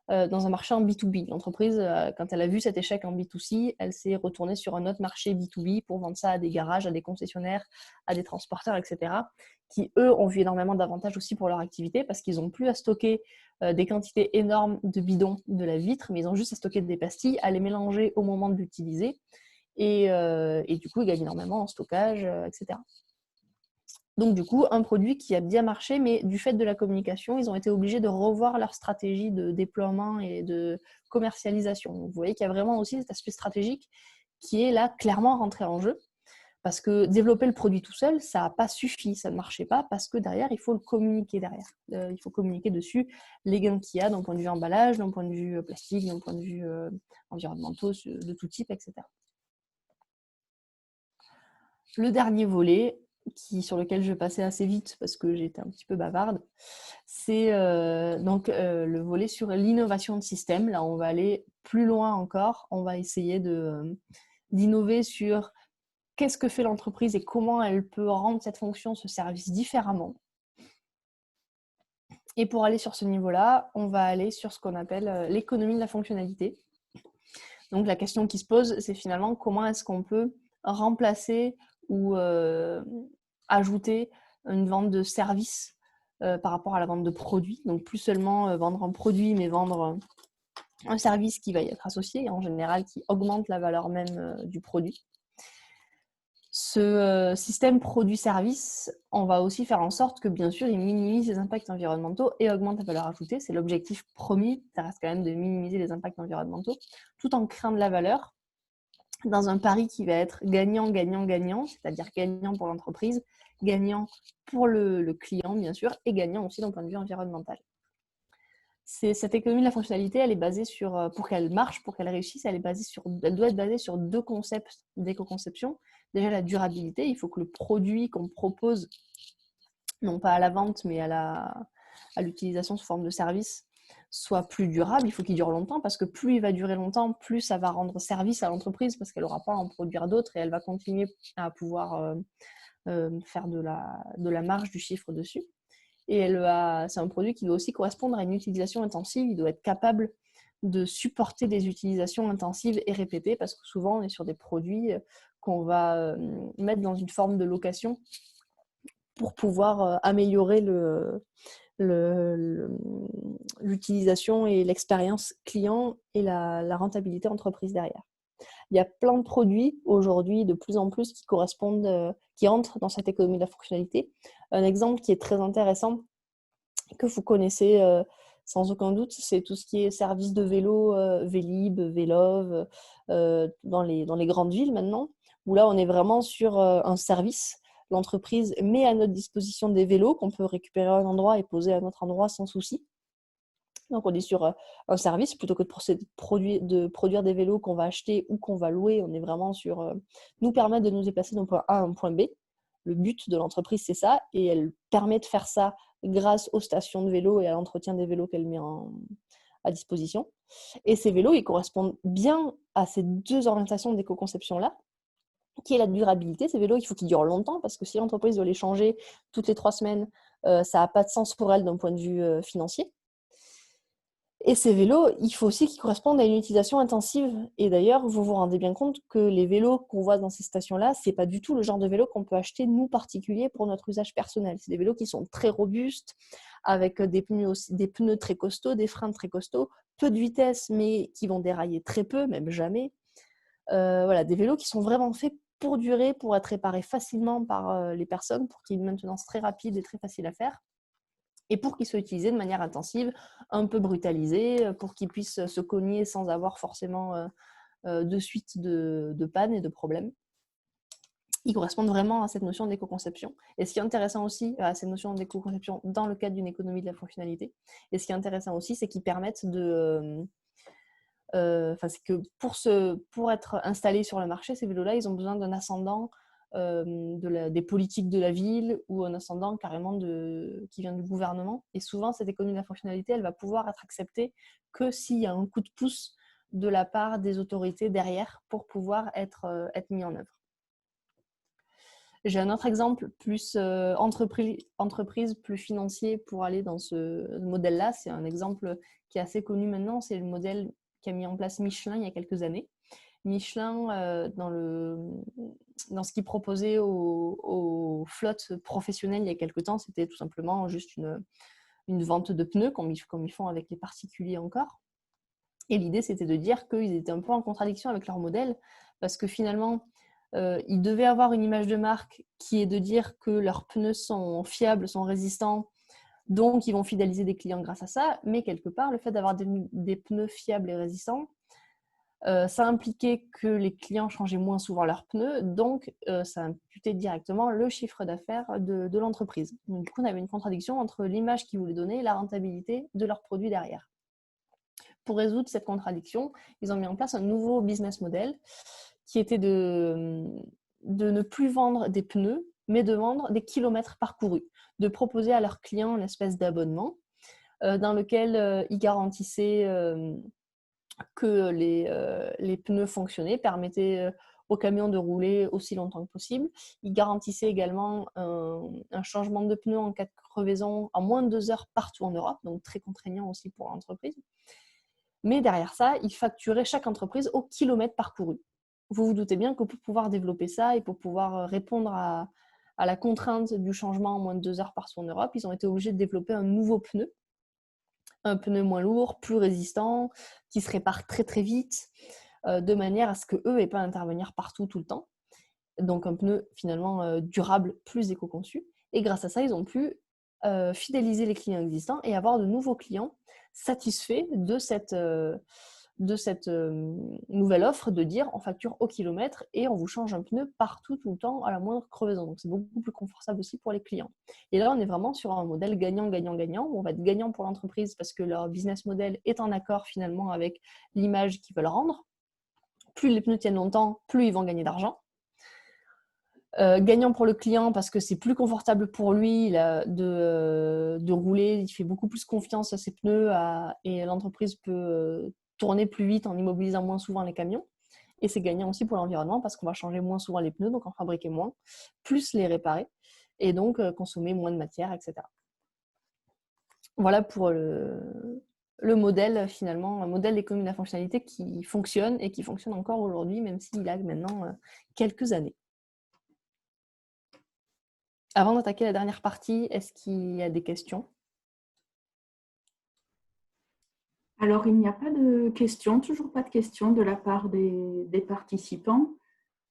dans un marché en B2B. L'entreprise, quand elle a vu cet échec en B2C, elle s'est retournée sur un autre marché B2B pour vendre ça à des garages, à des concessionnaires, à des transporteurs, etc., qui, eux, ont vu énormément d'avantages aussi pour leur activité parce qu'ils n'ont plus à stocker des quantités énormes de bidons de la vitre, mais ils ont juste à stocker des pastilles, à les mélanger au moment de l'utiliser et du coup, ils gagnent énormément en stockage, etc. Donc du coup, un produit qui a bien marché, mais du fait de la communication, ils ont été obligés de revoir leur stratégie de déploiement et de commercialisation. Donc, vous voyez qu'il y a vraiment aussi cet aspect stratégique qui est là clairement rentré en jeu. Parce que développer le produit tout seul, ça n'a pas suffi, ça ne marchait pas, parce que derrière, il faut le communiquer derrière. Il faut communiquer dessus les gains qu'il y a d'un point de vue emballage, d'un point de vue plastique, d'un point de vue environnementaux, de tout type, etc. Le dernier volet, sur lequel je vais passer assez vite parce que j'étais un petit peu bavarde, c'est le volet sur l'innovation de système. Là, on va aller plus loin encore. On va essayer d'innover sur qu'est-ce que fait l'entreprise et comment elle peut rendre cette fonction, ce service différemment. Et pour aller sur ce niveau-là, on va aller sur ce qu'on appelle l'économie de la fonctionnalité. Donc, la question qui se pose, c'est finalement comment est-ce qu'on peut remplacer ou ajouter une vente de services par rapport à la vente de produits. Donc, plus seulement vendre un produit, mais vendre un service qui va y être associé, et en général qui augmente la valeur même du produit. Ce système produit-service, on va aussi faire en sorte que, bien sûr, il minimise les impacts environnementaux et augmente la valeur ajoutée. C'est l'objectif premier, ça reste quand même de minimiser les impacts environnementaux, tout en créant de la valeur dans un pari qui va être gagnant, gagnant, gagnant, c'est-à-dire gagnant pour l'entreprise, gagnant pour le client, bien sûr, et gagnant aussi d'un point de vue environnemental. Cette économie de la fonctionnalité, elle est basée sur, pour qu'elle marche, pour qu'elle réussisse, elle doit être basée sur 2 concepts d'éco-conception. Déjà, la durabilité, il faut que le produit qu'on propose, non pas à la vente, mais à l'utilisation sous forme de service, soit plus durable. Il faut qu'il dure longtemps parce que plus il va durer longtemps, plus ça va rendre service à l'entreprise parce qu'elle n'aura pas à en produire d'autres et elle va continuer à pouvoir faire de la marge, du chiffre dessus. Et c'est un produit qui doit aussi correspondre à une utilisation intensive. Il doit être capable de supporter des utilisations intensives et répétées parce que souvent, on est sur des produits qu'on va mettre dans une forme de location pour pouvoir améliorer l'utilisation et l'expérience client et la rentabilité entreprise derrière. Il y a plein de produits aujourd'hui de plus en plus qui correspondent, qui entrent dans cette économie de la fonctionnalité. Un exemple qui est très intéressant, que vous connaissez sans aucun doute, c'est tout ce qui est service de vélo, Vélib, Vélove, dans les grandes villes maintenant, où là on est vraiment sur un service. L'entreprise met à notre disposition des vélos qu'on peut récupérer à un endroit et poser à un autre endroit sans souci. Donc, on est sur un service plutôt que de produire des vélos qu'on va acheter ou qu'on va louer. On est vraiment sur nous permettre de nous déplacer d'un point A à un point B. Le but de l'entreprise, c'est ça. Et elle permet de faire ça grâce aux stations de vélo et à l'entretien des vélos qu'elle met à disposition. Et ces vélos, ils correspondent bien à ces deux orientations d'éco-conception-là, qui est la durabilité. Ces vélos, il faut qu'ils durent longtemps parce que si l'entreprise doit les changer toutes les 3 semaines, ça n'a pas de sens pour elle d'un point de vue financier. Et ces vélos, il faut aussi qu'ils correspondent à une utilisation intensive. Et d'ailleurs, vous vous rendez bien compte que les vélos qu'on voit dans ces stations-là, ce n'est pas du tout le genre de vélo qu'on peut acheter, nous, particuliers, pour notre usage personnel. C'est des vélos qui sont très robustes, avec des pneus très costauds, des freins très costauds, peu de vitesse, mais qui vont dérailler très peu, même jamais. Voilà, des vélos qui sont vraiment faits pour durer, pour être réparés facilement par les personnes, pour qu'il y ait une maintenance très rapide et très facile à faire. Et pour qu'ils soient utilisés de manière intensive, un peu brutalisés, pour qu'ils puissent se cogner sans avoir forcément de suite de panne et de problèmes. Ils correspondent vraiment à cette notion d'éco-conception. Et ce qui est intéressant aussi à cette notion d'éco-conception dans le cadre d'une économie de la fonctionnalité, et ce qui est intéressant aussi, c'est qu'ils permettent c'est que pour être installés sur le marché, ces vélos-là, ils ont besoin d'un ascendant des politiques de la ville ou un ascendant carrément qui vient du gouvernement. Et souvent, cette économie de la fonctionnalité, elle va pouvoir être acceptée que s'il y a un coup de pouce de la part des autorités derrière pour pouvoir être mis en œuvre. J'ai un autre exemple plus entreprise, plus financier pour aller dans ce modèle-là. C'est un exemple qui est assez connu maintenant. C'est le modèle qu'a mis en place Michelin il y a quelques années. Michelin, dans ce qu'il proposait aux flottes professionnelles il y a quelques temps, c'était tout simplement juste une vente de pneus, comme ils font avec les particuliers encore. Et l'idée, c'était de dire qu'ils étaient un peu en contradiction avec leur modèle, parce que finalement, ils devaient avoir une image de marque qui est de dire que leurs pneus sont fiables, sont résistants, donc ils vont fidéliser des clients grâce à ça. Mais quelque part, le fait d'avoir des pneus fiables et résistants, ça impliquait que les clients changeaient moins souvent leurs pneus, donc ça imputait directement le chiffre d'affaires de l'entreprise. Donc, du coup, on avait une contradiction entre l'image qu'ils voulaient donner et la rentabilité de leurs produits derrière. Pour résoudre cette contradiction, ils ont mis en place un nouveau business model qui était de ne plus vendre des pneus, mais de vendre des kilomètres parcourus, de proposer à leurs clients une espèce d'abonnement dans lequel ils garantissaient que les pneus fonctionnaient, permettaient au camion de rouler aussi longtemps que possible. Ils garantissaient également un changement de pneus en cas de crevaison en moins de 2 heures partout en Europe, donc très contraignant aussi pour l'entreprise. Mais derrière ça, ils facturaient chaque entreprise au kilomètre parcouru. Vous vous doutez bien que pour pouvoir développer ça et pour pouvoir répondre à la contrainte du changement en moins de 2 heures partout en Europe, ils ont été obligés de développer un nouveau pneu, un pneu moins lourd, plus résistant, qui se répare très très vite, de manière à ce qu'eux n'aient pas à intervenir partout tout le temps. Donc un pneu finalement durable, plus éco-conçu. Et grâce à ça, ils ont pu fidéliser les clients existants et avoir de nouveaux clients satisfaits de cette nouvelle offre de dire on facture au kilomètre et on vous change un pneu partout, tout le temps, à la moindre crevaison. Donc c'est beaucoup plus confortable aussi pour les clients. Et là, on est vraiment sur un modèle gagnant-gagnant-gagnant où on va être gagnant pour l'entreprise parce que leur business model est en accord finalement avec l'image qu'ils veulent rendre. Plus les pneus tiennent longtemps, plus ils vont gagner d'argent. Gagnant pour le client parce que c'est plus confortable pour lui de rouler, il fait beaucoup plus confiance à ses pneus et l'entreprise peut tourner plus vite en immobilisant moins souvent les camions. Et c'est gagnant aussi pour l'environnement parce qu'on va changer moins souvent les pneus, donc en fabriquer moins, plus les réparer et donc consommer moins de matière, etc. Voilà pour le modèle finalement, un modèle d'économie de la fonctionnalité qui fonctionne et qui fonctionne encore aujourd'hui, même s'il a maintenant quelques années. Avant d'attaquer la dernière partie, est-ce qu'il y a des questions? Alors, il n'y a pas de questions, toujours pas de questions de la part des participants.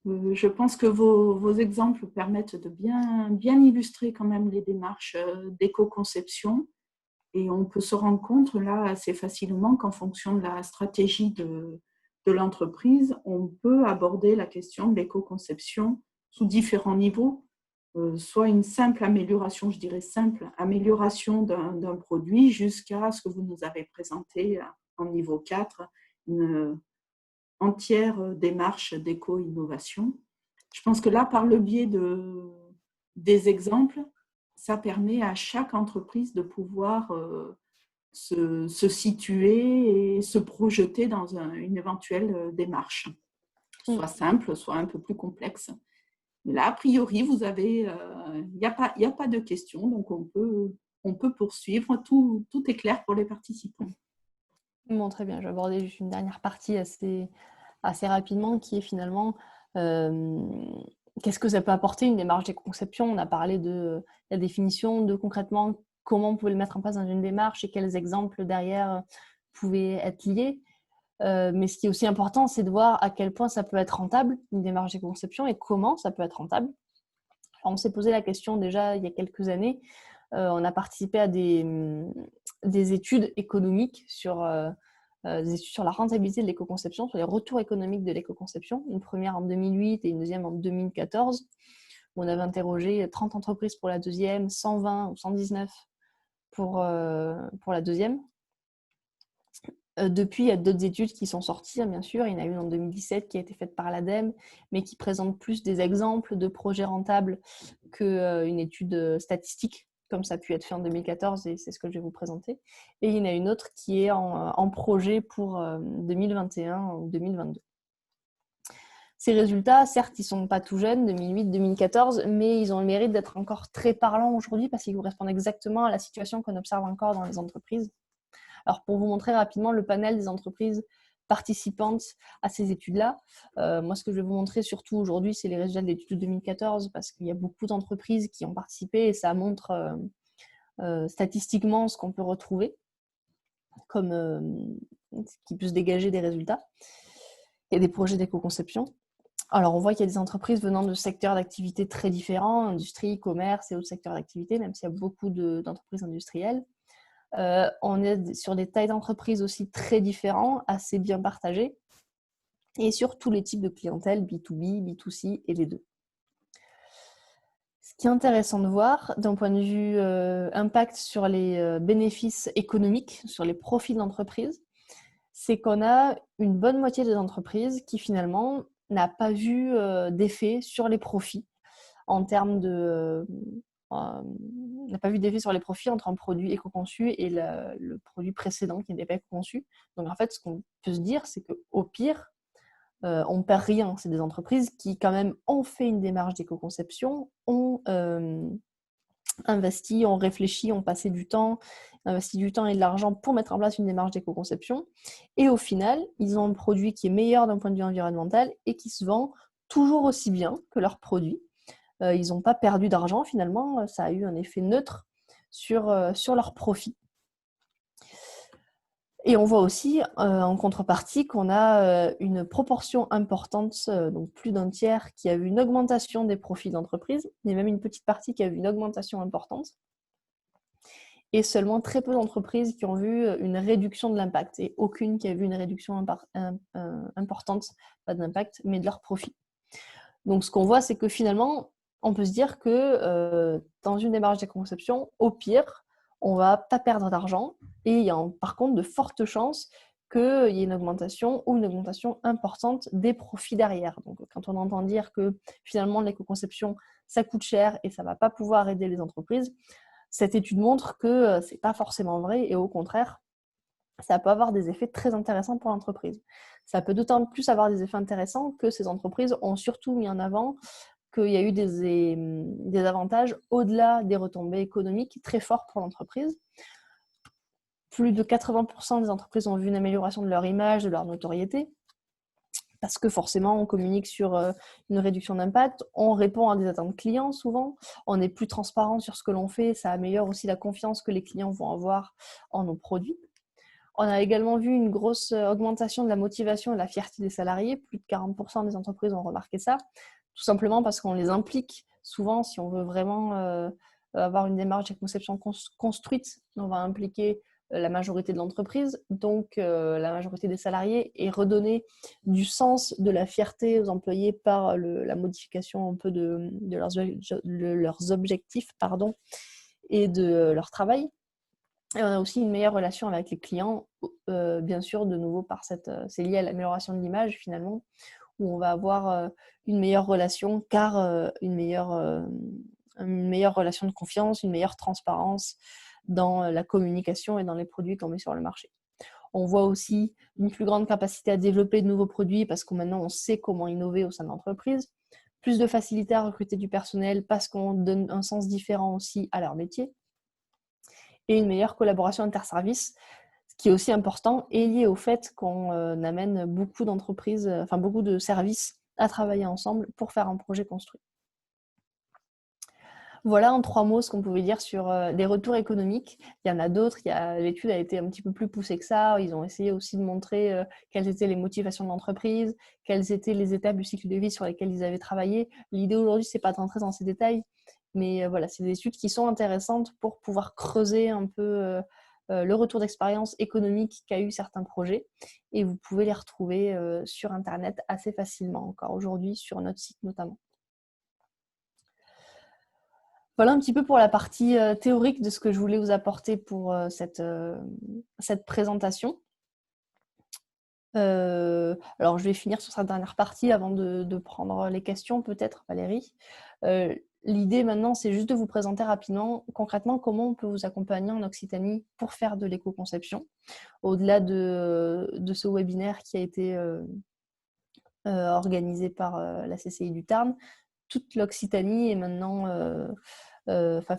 Je pense que vos exemples permettent de bien illustrer quand même les démarches d'éco-conception. Et on peut se rendre compte là assez facilement qu'en fonction de la stratégie de l'entreprise, on peut aborder la question de l'éco-conception sous différents niveaux. soit une simple amélioration, je dirais simple amélioration d'un produit jusqu'à ce que vous nous avez présenté en niveau 4, une entière démarche d'éco-innovation. Je pense que là, par le biais des exemples, ça permet à chaque entreprise de pouvoir se situer et se projeter dans une éventuelle démarche, soit simple, soit un peu plus complexe. Mais là, a priori, vous avez, il n'y a pas de questions, donc on peut poursuivre. Tout est clair pour les participants. Bon, très bien, je vais aborder juste une dernière partie assez rapidement qui est finalement qu'est-ce que ça peut apporter une démarche d'éco-conception. On a parlé de la définition, de concrètement comment on pouvait le mettre en place dans une démarche et quels exemples derrière pouvaient être liés. Mais ce qui est aussi important, c'est de voir à quel point ça peut être rentable, une démarche d'éco-conception, et comment ça peut être rentable. Alors, on s'est posé la question déjà il y a quelques années. On a participé à des études économiques sur des études sur la rentabilité de l'éco-conception, sur les retours économiques de l'éco-conception, une première en 2008 et une deuxième en 2014. On avait interrogé 30 entreprises pour la deuxième, 120 ou 119 pour la deuxième. Depuis, il y a d'autres études qui sont sorties, bien sûr. Il y en a une en 2017 qui a été faite par l'ADEME, mais qui présente plus des exemples de projets rentables qu'une étude statistique, comme ça a pu être fait en 2014, et c'est ce que je vais vous présenter. Et il y en a une autre qui est en projet pour 2021 ou 2022. Ces résultats, certes, ils ne sont pas tout jeunes, 2008-2014, mais ils ont le mérite d'être encore très parlants aujourd'hui parce qu'ils correspondent exactement à la situation qu'on observe encore dans les entreprises. Alors, pour vous montrer rapidement le panel des entreprises participantes à ces études-là, moi, ce que je vais vous montrer surtout aujourd'hui, c'est les résultats de l'étude de 2014 parce qu'il y a beaucoup d'entreprises qui ont participé et ça montre statistiquement ce qu'on peut retrouver comme ce qui peut se dégager des résultats et des projets d'éco-conception. Alors, on voit qu'il y a des entreprises venant de secteurs d'activité très différents, industrie, commerce et autres secteurs d'activité, même s'il y a beaucoup d'entreprises industrielles. On est sur des tailles d'entreprises aussi très différentes, assez bien partagées, et sur tous les types de clientèle, B2B, B2C et les deux. Ce qui est intéressant de voir d'un point de vue impact sur les bénéfices économiques, sur les profits de l'entreprise, c'est qu'on a une bonne moitié des entreprises qui finalement n'a pas vu d'effet sur les profits en termes de... n'a pas vu d'effet sur les profits entre un produit éco-conçu et le produit précédent qui n'était pas éco-conçu. Donc en fait, ce qu'on peut se dire, c'est qu'au pire, on ne perd rien. C'est des entreprises qui quand même ont fait une démarche d'éco-conception, ont investi, ont réfléchi, ont passé du temps, investi du temps et de l'argent pour mettre en place une démarche d'éco-conception. Et au final, ils ont un produit qui est meilleur d'un point de vue environnemental et qui se vend toujours aussi bien que leur produit. Ils n'ont pas perdu d'argent finalement, ça a eu un effet neutre sur leur profit. Et on voit aussi en contrepartie qu'on a une proportion importante, donc plus d'un tiers, qui a eu une augmentation des profits d'entreprise, mais même une petite partie qui a eu une augmentation importante, et seulement très peu d'entreprises qui ont vu une réduction de l'impact, et aucune qui a vu une réduction importante, pas d'impact, mais de leur profit. Donc ce qu'on voit, c'est que finalement, on peut se dire que dans une démarche d'éco-conception, au pire, on ne va pas perdre d'argent et il y a par contre de fortes chances qu'il y ait une augmentation ou une augmentation importante des profits derrière. Donc quand on entend dire que finalement l'éco-conception, ça coûte cher et ça ne va pas pouvoir aider les entreprises, cette étude montre que ce n'est pas forcément vrai et au contraire, ça peut avoir des effets très intéressants pour l'entreprise. Ça peut d'autant plus avoir des effets intéressants que ces entreprises ont surtout mis en avant qu'il y a eu des avantages au-delà des retombées économiques très forts pour l'entreprise. Plus de 80% des entreprises ont vu une amélioration de leur image, de leur notoriété, parce que forcément, on communique sur une réduction d'impact, on répond à des attentes clients souvent, on est plus transparent sur ce que l'on fait, ça améliore aussi la confiance que les clients vont avoir en nos produits. On a également vu une grosse augmentation de la motivation et de la fierté des salariés. Plus de 40% des entreprises ont remarqué ça, tout simplement parce qu'on les implique souvent. Si on veut vraiment avoir une démarche de conception construite, on va impliquer la majorité de l'entreprise, donc la majorité des salariés, et redonner du sens, de la fierté aux employés par la modification un peu de leurs objectifs, pardon, et de leur travail. Et on a aussi une meilleure relation avec les clients, bien sûr, de nouveau, c'est lié à l'amélioration de l'image finalement, où on va avoir une meilleure relation, car une meilleure relation de confiance, une meilleure transparence dans la communication et dans les produits qu'on met sur le marché. On voit aussi une plus grande capacité à développer de nouveaux produits parce que maintenant on sait comment innover au sein de l'entreprise, plus de facilité à recruter du personnel parce qu'on donne un sens différent aussi à leur métier, et une meilleure collaboration interservices, ce qui est aussi important et lié au fait qu'on amène beaucoup d'entreprises, beaucoup de services à travailler ensemble pour faire un projet construit. Voilà en 3 mots ce qu'on pouvait dire sur des retours économiques. Il y en a d'autres, l'étude a été un petit peu plus poussée que ça. Ils ont essayé aussi de montrer quelles étaient les motivations de l'entreprise, quelles étaient les étapes du cycle de vie sur lesquelles ils avaient travaillé. L'idée aujourd'hui, c'est pas de rentrer dans ces détails, mais voilà, c'est des études qui sont intéressantes pour pouvoir creuser un peu le retour d'expérience économique qu'a eu certains projets. Et vous pouvez les retrouver sur Internet assez facilement encore aujourd'hui, sur notre site notamment. Voilà un petit peu pour la partie théorique de ce que je voulais vous apporter pour cette présentation. Alors, je vais finir sur cette dernière partie avant de prendre les questions, peut-être, Valérie. L'idée maintenant, c'est juste de vous présenter rapidement, concrètement, comment on peut vous accompagner en Occitanie pour faire de l'éco-conception. Au-delà de ce webinaire qui a été organisé par la CCI du Tarn, toute l'Occitanie est maintenant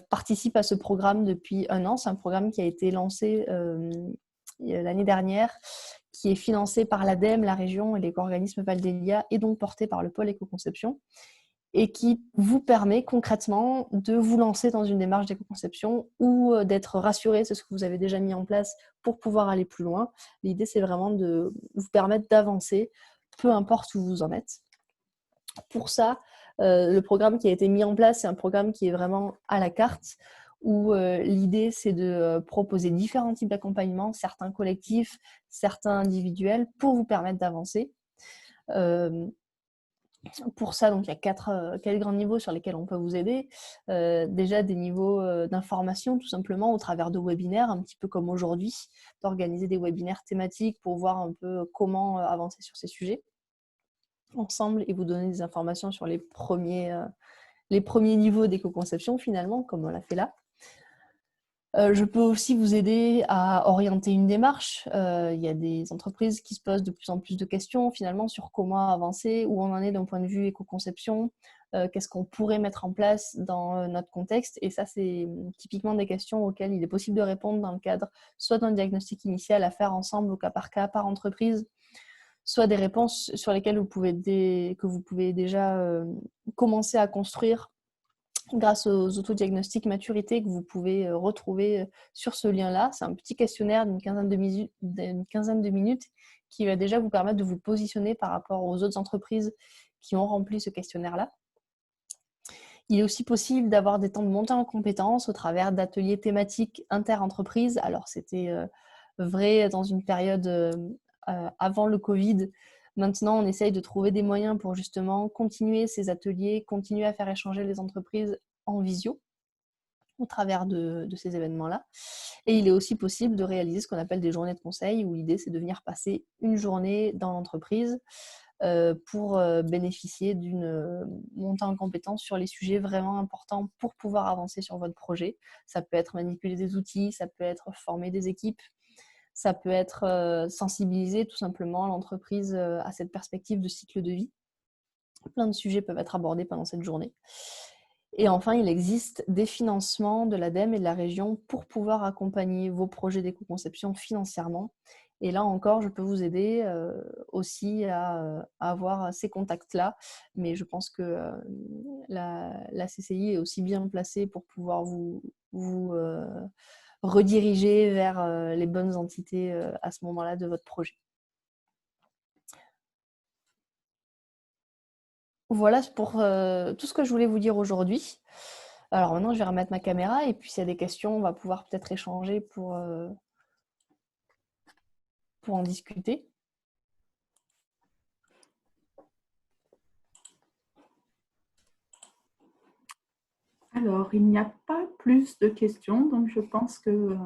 participe à ce programme depuis 1 an. C'est un programme qui a été lancé l'année dernière, qui est financé par l'ADEME, la région et l'éco-organisme Val-d'Elia, et donc porté par le pôle éco-conception, et qui vous permet concrètement de vous lancer dans une démarche d'éco-conception ou d'être rassuré, c'est ce que vous avez déjà mis en place pour pouvoir aller plus loin. L'idée, c'est vraiment de vous permettre d'avancer, peu importe où vous en êtes. Pour ça, le programme qui a été mis en place, c'est un programme qui est vraiment à la carte, où l'idée, c'est de proposer différents types d'accompagnement, certains collectifs, certains individuels, pour vous permettre d'avancer. Pour ça, donc, il y a quatre grands niveaux sur lesquels on peut vous aider. Déjà, des niveaux d'information, tout simplement, au travers de webinaires, un petit peu comme aujourd'hui, d'organiser des webinaires thématiques pour voir un peu comment avancer sur ces sujets ensemble et vous donner des informations sur les premiers niveaux d'éco-conception finalement, comme on l'a fait là. Je peux aussi vous aider à orienter une démarche. Il y a des entreprises qui se posent de plus en plus de questions finalement sur comment avancer, où on en est d'un point de vue éco-conception, qu'est-ce qu'on pourrait mettre en place dans notre contexte. Et ça, c'est typiquement des questions auxquelles il est possible de répondre dans le cadre soit d'un diagnostic initial à faire ensemble au cas, par entreprise, soit des réponses sur lesquelles que vous pouvez déjà commencer à construire grâce aux autodiagnostics maturité que vous pouvez retrouver sur ce lien-là. C'est un petit questionnaire d'une quinzaine de minutes qui va déjà vous permettre de vous positionner par rapport aux autres entreprises qui ont rempli ce questionnaire-là. Il est aussi possible d'avoir des temps de montée en compétences au travers d'ateliers thématiques inter-entreprises. Alors, c'était vrai dans une période avant le Covid. Maintenant, on essaye de trouver des moyens pour justement continuer ces ateliers, continuer à faire échanger les entreprises en visio au travers de ces événements-là. Et il est aussi possible de réaliser ce qu'on appelle des journées de conseil, où l'idée, c'est de venir passer une journée dans l'entreprise pour bénéficier d'une montée en compétences sur les sujets vraiment importants pour pouvoir avancer sur votre projet. Ça peut être manipuler des outils, ça peut être former des équipes, ça peut être sensibiliser tout simplement l'entreprise à cette perspective de cycle de vie. Plein de sujets peuvent être abordés pendant cette journée. Et enfin, il existe des financements de l'ADEME et de la région pour pouvoir accompagner vos projets d'éco-conception financièrement. Et là encore, je peux vous aider aussi à avoir ces contacts-là. Mais je pense que la CCI est aussi bien placée pour pouvoir vous rediriger vers les bonnes entités à ce moment-là de votre projet. Voilà pour tout ce que je voulais vous dire aujourd'hui. Alors maintenant, je vais remettre ma caméra et puis s'il y a des questions, on va pouvoir peut-être échanger pour pour en discuter. Alors, il n'y a pas plus de questions, donc je pense que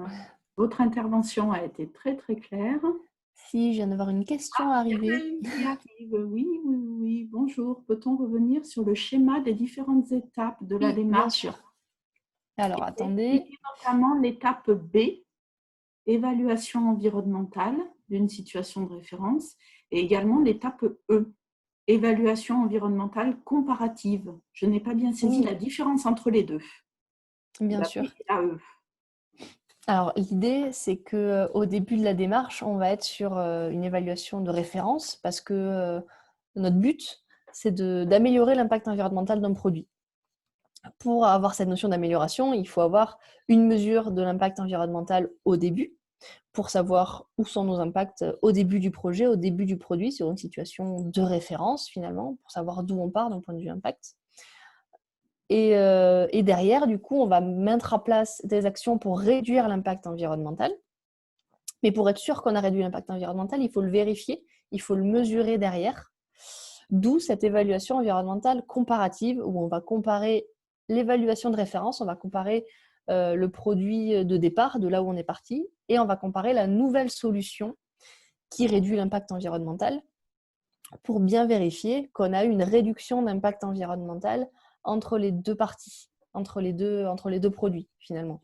votre intervention a été très très claire. Si, je viens d'avoir une question arrivée. Qui arrive. Oui, oui, oui. Bonjour. Peut-on revenir sur le schéma des différentes étapes de la Oui, démarche? bien sûr. Alors, Et attendez. expliquer notamment l'étape B, évaluation environnementale d'une situation de référence, et également l'étape E, évaluation environnementale comparative. Je n'ai pas bien saisi la différence entre les deux. Bien La sûr. B et la E. Alors, l'idée, c'est qu'au début de la démarche, on va être sur une évaluation de référence parce que notre but, c'est d'améliorer l'impact environnemental d'un produit. Pour avoir cette notion d'amélioration, il faut avoir une mesure de l'impact environnemental au début pour savoir où sont nos impacts au début du projet, au début du produit, sur une situation de référence finalement, pour savoir d'où on part d'un point de vue impact. Et derrière, du coup, on va mettre en place des actions pour réduire l'impact environnemental. Mais pour être sûr qu'on a réduit l'impact environnemental, il faut le vérifier, il faut le mesurer derrière. D'où cette évaluation environnementale comparative, où on va comparer l'évaluation de référence, on va comparer le produit de départ, de là où on est parti, et on va comparer la nouvelle solution qui réduit l'impact environnemental pour bien vérifier qu'on a eu une réduction d'impact environnemental entre les deux parties, entre les deux produits finalement.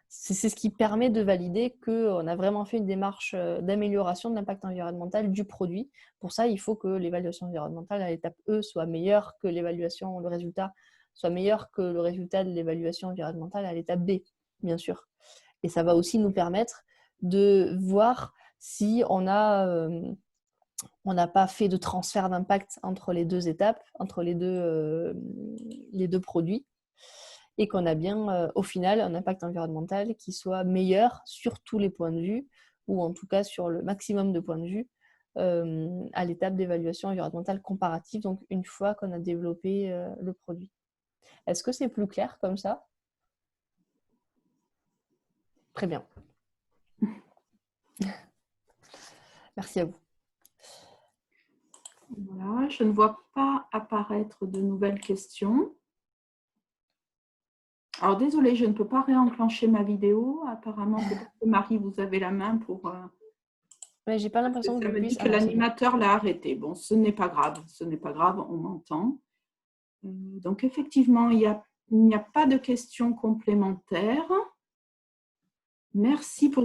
C'est ce qui permet de valider qu'on a vraiment fait une démarche d'amélioration de l'impact environnemental du produit. Pour ça, il faut que l'évaluation environnementale à l'étape E soit meilleure que le résultat soit meilleur que le résultat de l'évaluation environnementale à l'étape B, bien sûr. Et ça va aussi nous permettre de voir si on n'a pas fait de transfert d'impact entre les deux étapes, entre les deux produits, et qu'on a bien, au final, un impact environnemental qui soit meilleur sur tous les points de vue, ou en tout cas sur le maximum de points de vue, à l'étape d'évaluation environnementale comparative, donc une fois qu'on a développé le produit. Est-ce que c'est plus clair comme ça? Très bien. Merci à vous. Voilà, je ne vois pas apparaître de nouvelles questions. Alors, désolée, je ne peux pas réenclencher ma vidéo. Apparemment, peut-être que Marie, vous avez la main pour… Mais j'ai pas l'impression que ça je me dit puisse… que l'animateur l'a arrêté. Bon, ce n'est pas grave, on m'entend. Donc, effectivement, il n'y a pas de questions complémentaires. Merci pour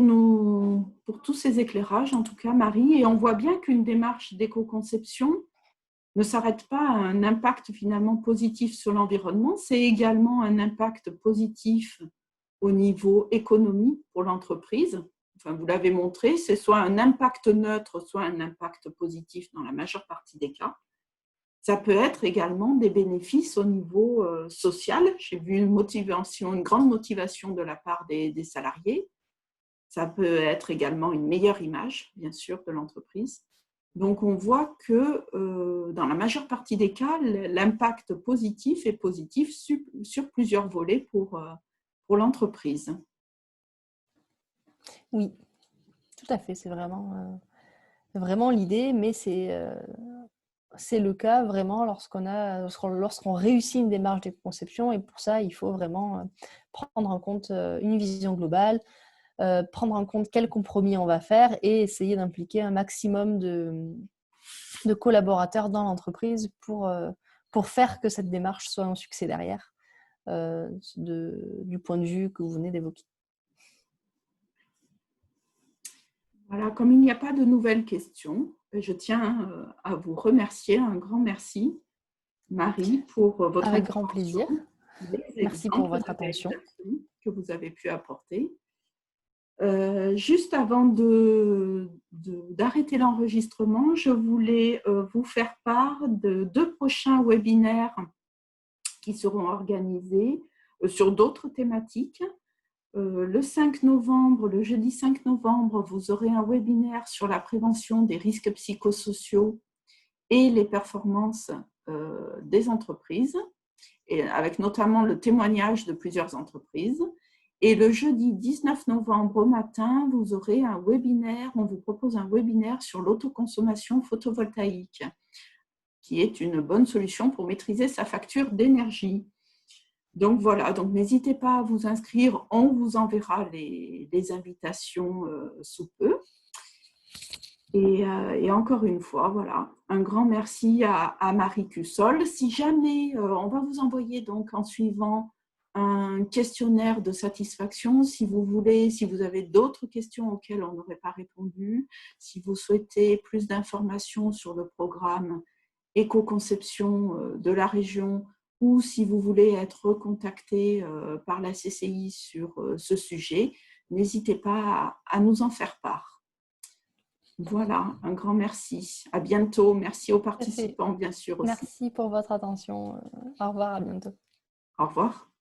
tous ces éclairages, en tout cas, Marie. Et on voit bien qu'une démarche d'éco-conception ne s'arrête pas à un impact finalement positif sur l'environnement, c'est également un impact positif au niveau économie pour l'entreprise. Enfin, vous l'avez montré, c'est soit un impact neutre, soit un impact positif dans la majeure partie des cas. Ça peut être également des bénéfices au niveau social. J'ai vu une grande motivation de la part des salariés. Ça peut être également une meilleure image, bien sûr, de l'entreprise. Donc, on voit que dans la majeure partie des cas, l'impact positif est positif sur plusieurs volets pour l'entreprise. Oui, tout à fait. C'est vraiment l'idée, mais c'est le cas vraiment lorsqu'on réussit une démarche de conception. Et pour ça, il faut vraiment prendre en compte une vision globale, prendre en compte quel compromis on va faire et essayer d'impliquer un maximum de collaborateurs dans l'entreprise pour faire que cette démarche soit un succès derrière, du point de vue que vous venez d'évoquer. Voilà, comme il n'y a pas de nouvelles questions, je tiens à vous remercier, un grand merci, Marie, pour votre Avec grand plaisir. Merci pour votre attention que vous avez pu apporter. Juste avant d'arrêter l'enregistrement, je voulais vous faire part de 2 prochains webinaires qui seront organisés sur d'autres thématiques. Le 5 novembre, le jeudi 5 novembre, vous aurez un webinaire sur la prévention des risques psychosociaux et les performances des entreprises, et avec notamment le témoignage de plusieurs entreprises. Et le jeudi 19 novembre au matin, vous aurez un webinaire, on vous propose un webinaire sur l'autoconsommation photovoltaïque, qui est une bonne solution pour maîtriser sa facture d'énergie. Donc voilà, donc n'hésitez pas à vous inscrire, on vous enverra les invitations sous peu. Et encore une fois, voilà, un grand merci à Marie Cussol. Si jamais, on va vous envoyer donc en suivant un questionnaire de satisfaction, si vous voulez, si vous avez d'autres questions auxquelles on n'aurait pas répondu, si vous souhaitez plus d'informations sur le programme éco-conception de la région, ou si vous voulez être contacté par la CCI sur ce sujet, n'hésitez pas à nous en faire part. Voilà, un grand merci. À bientôt. Merci aux participants, bien sûr aussi. Merci pour votre attention. Au revoir, à bientôt. Au revoir.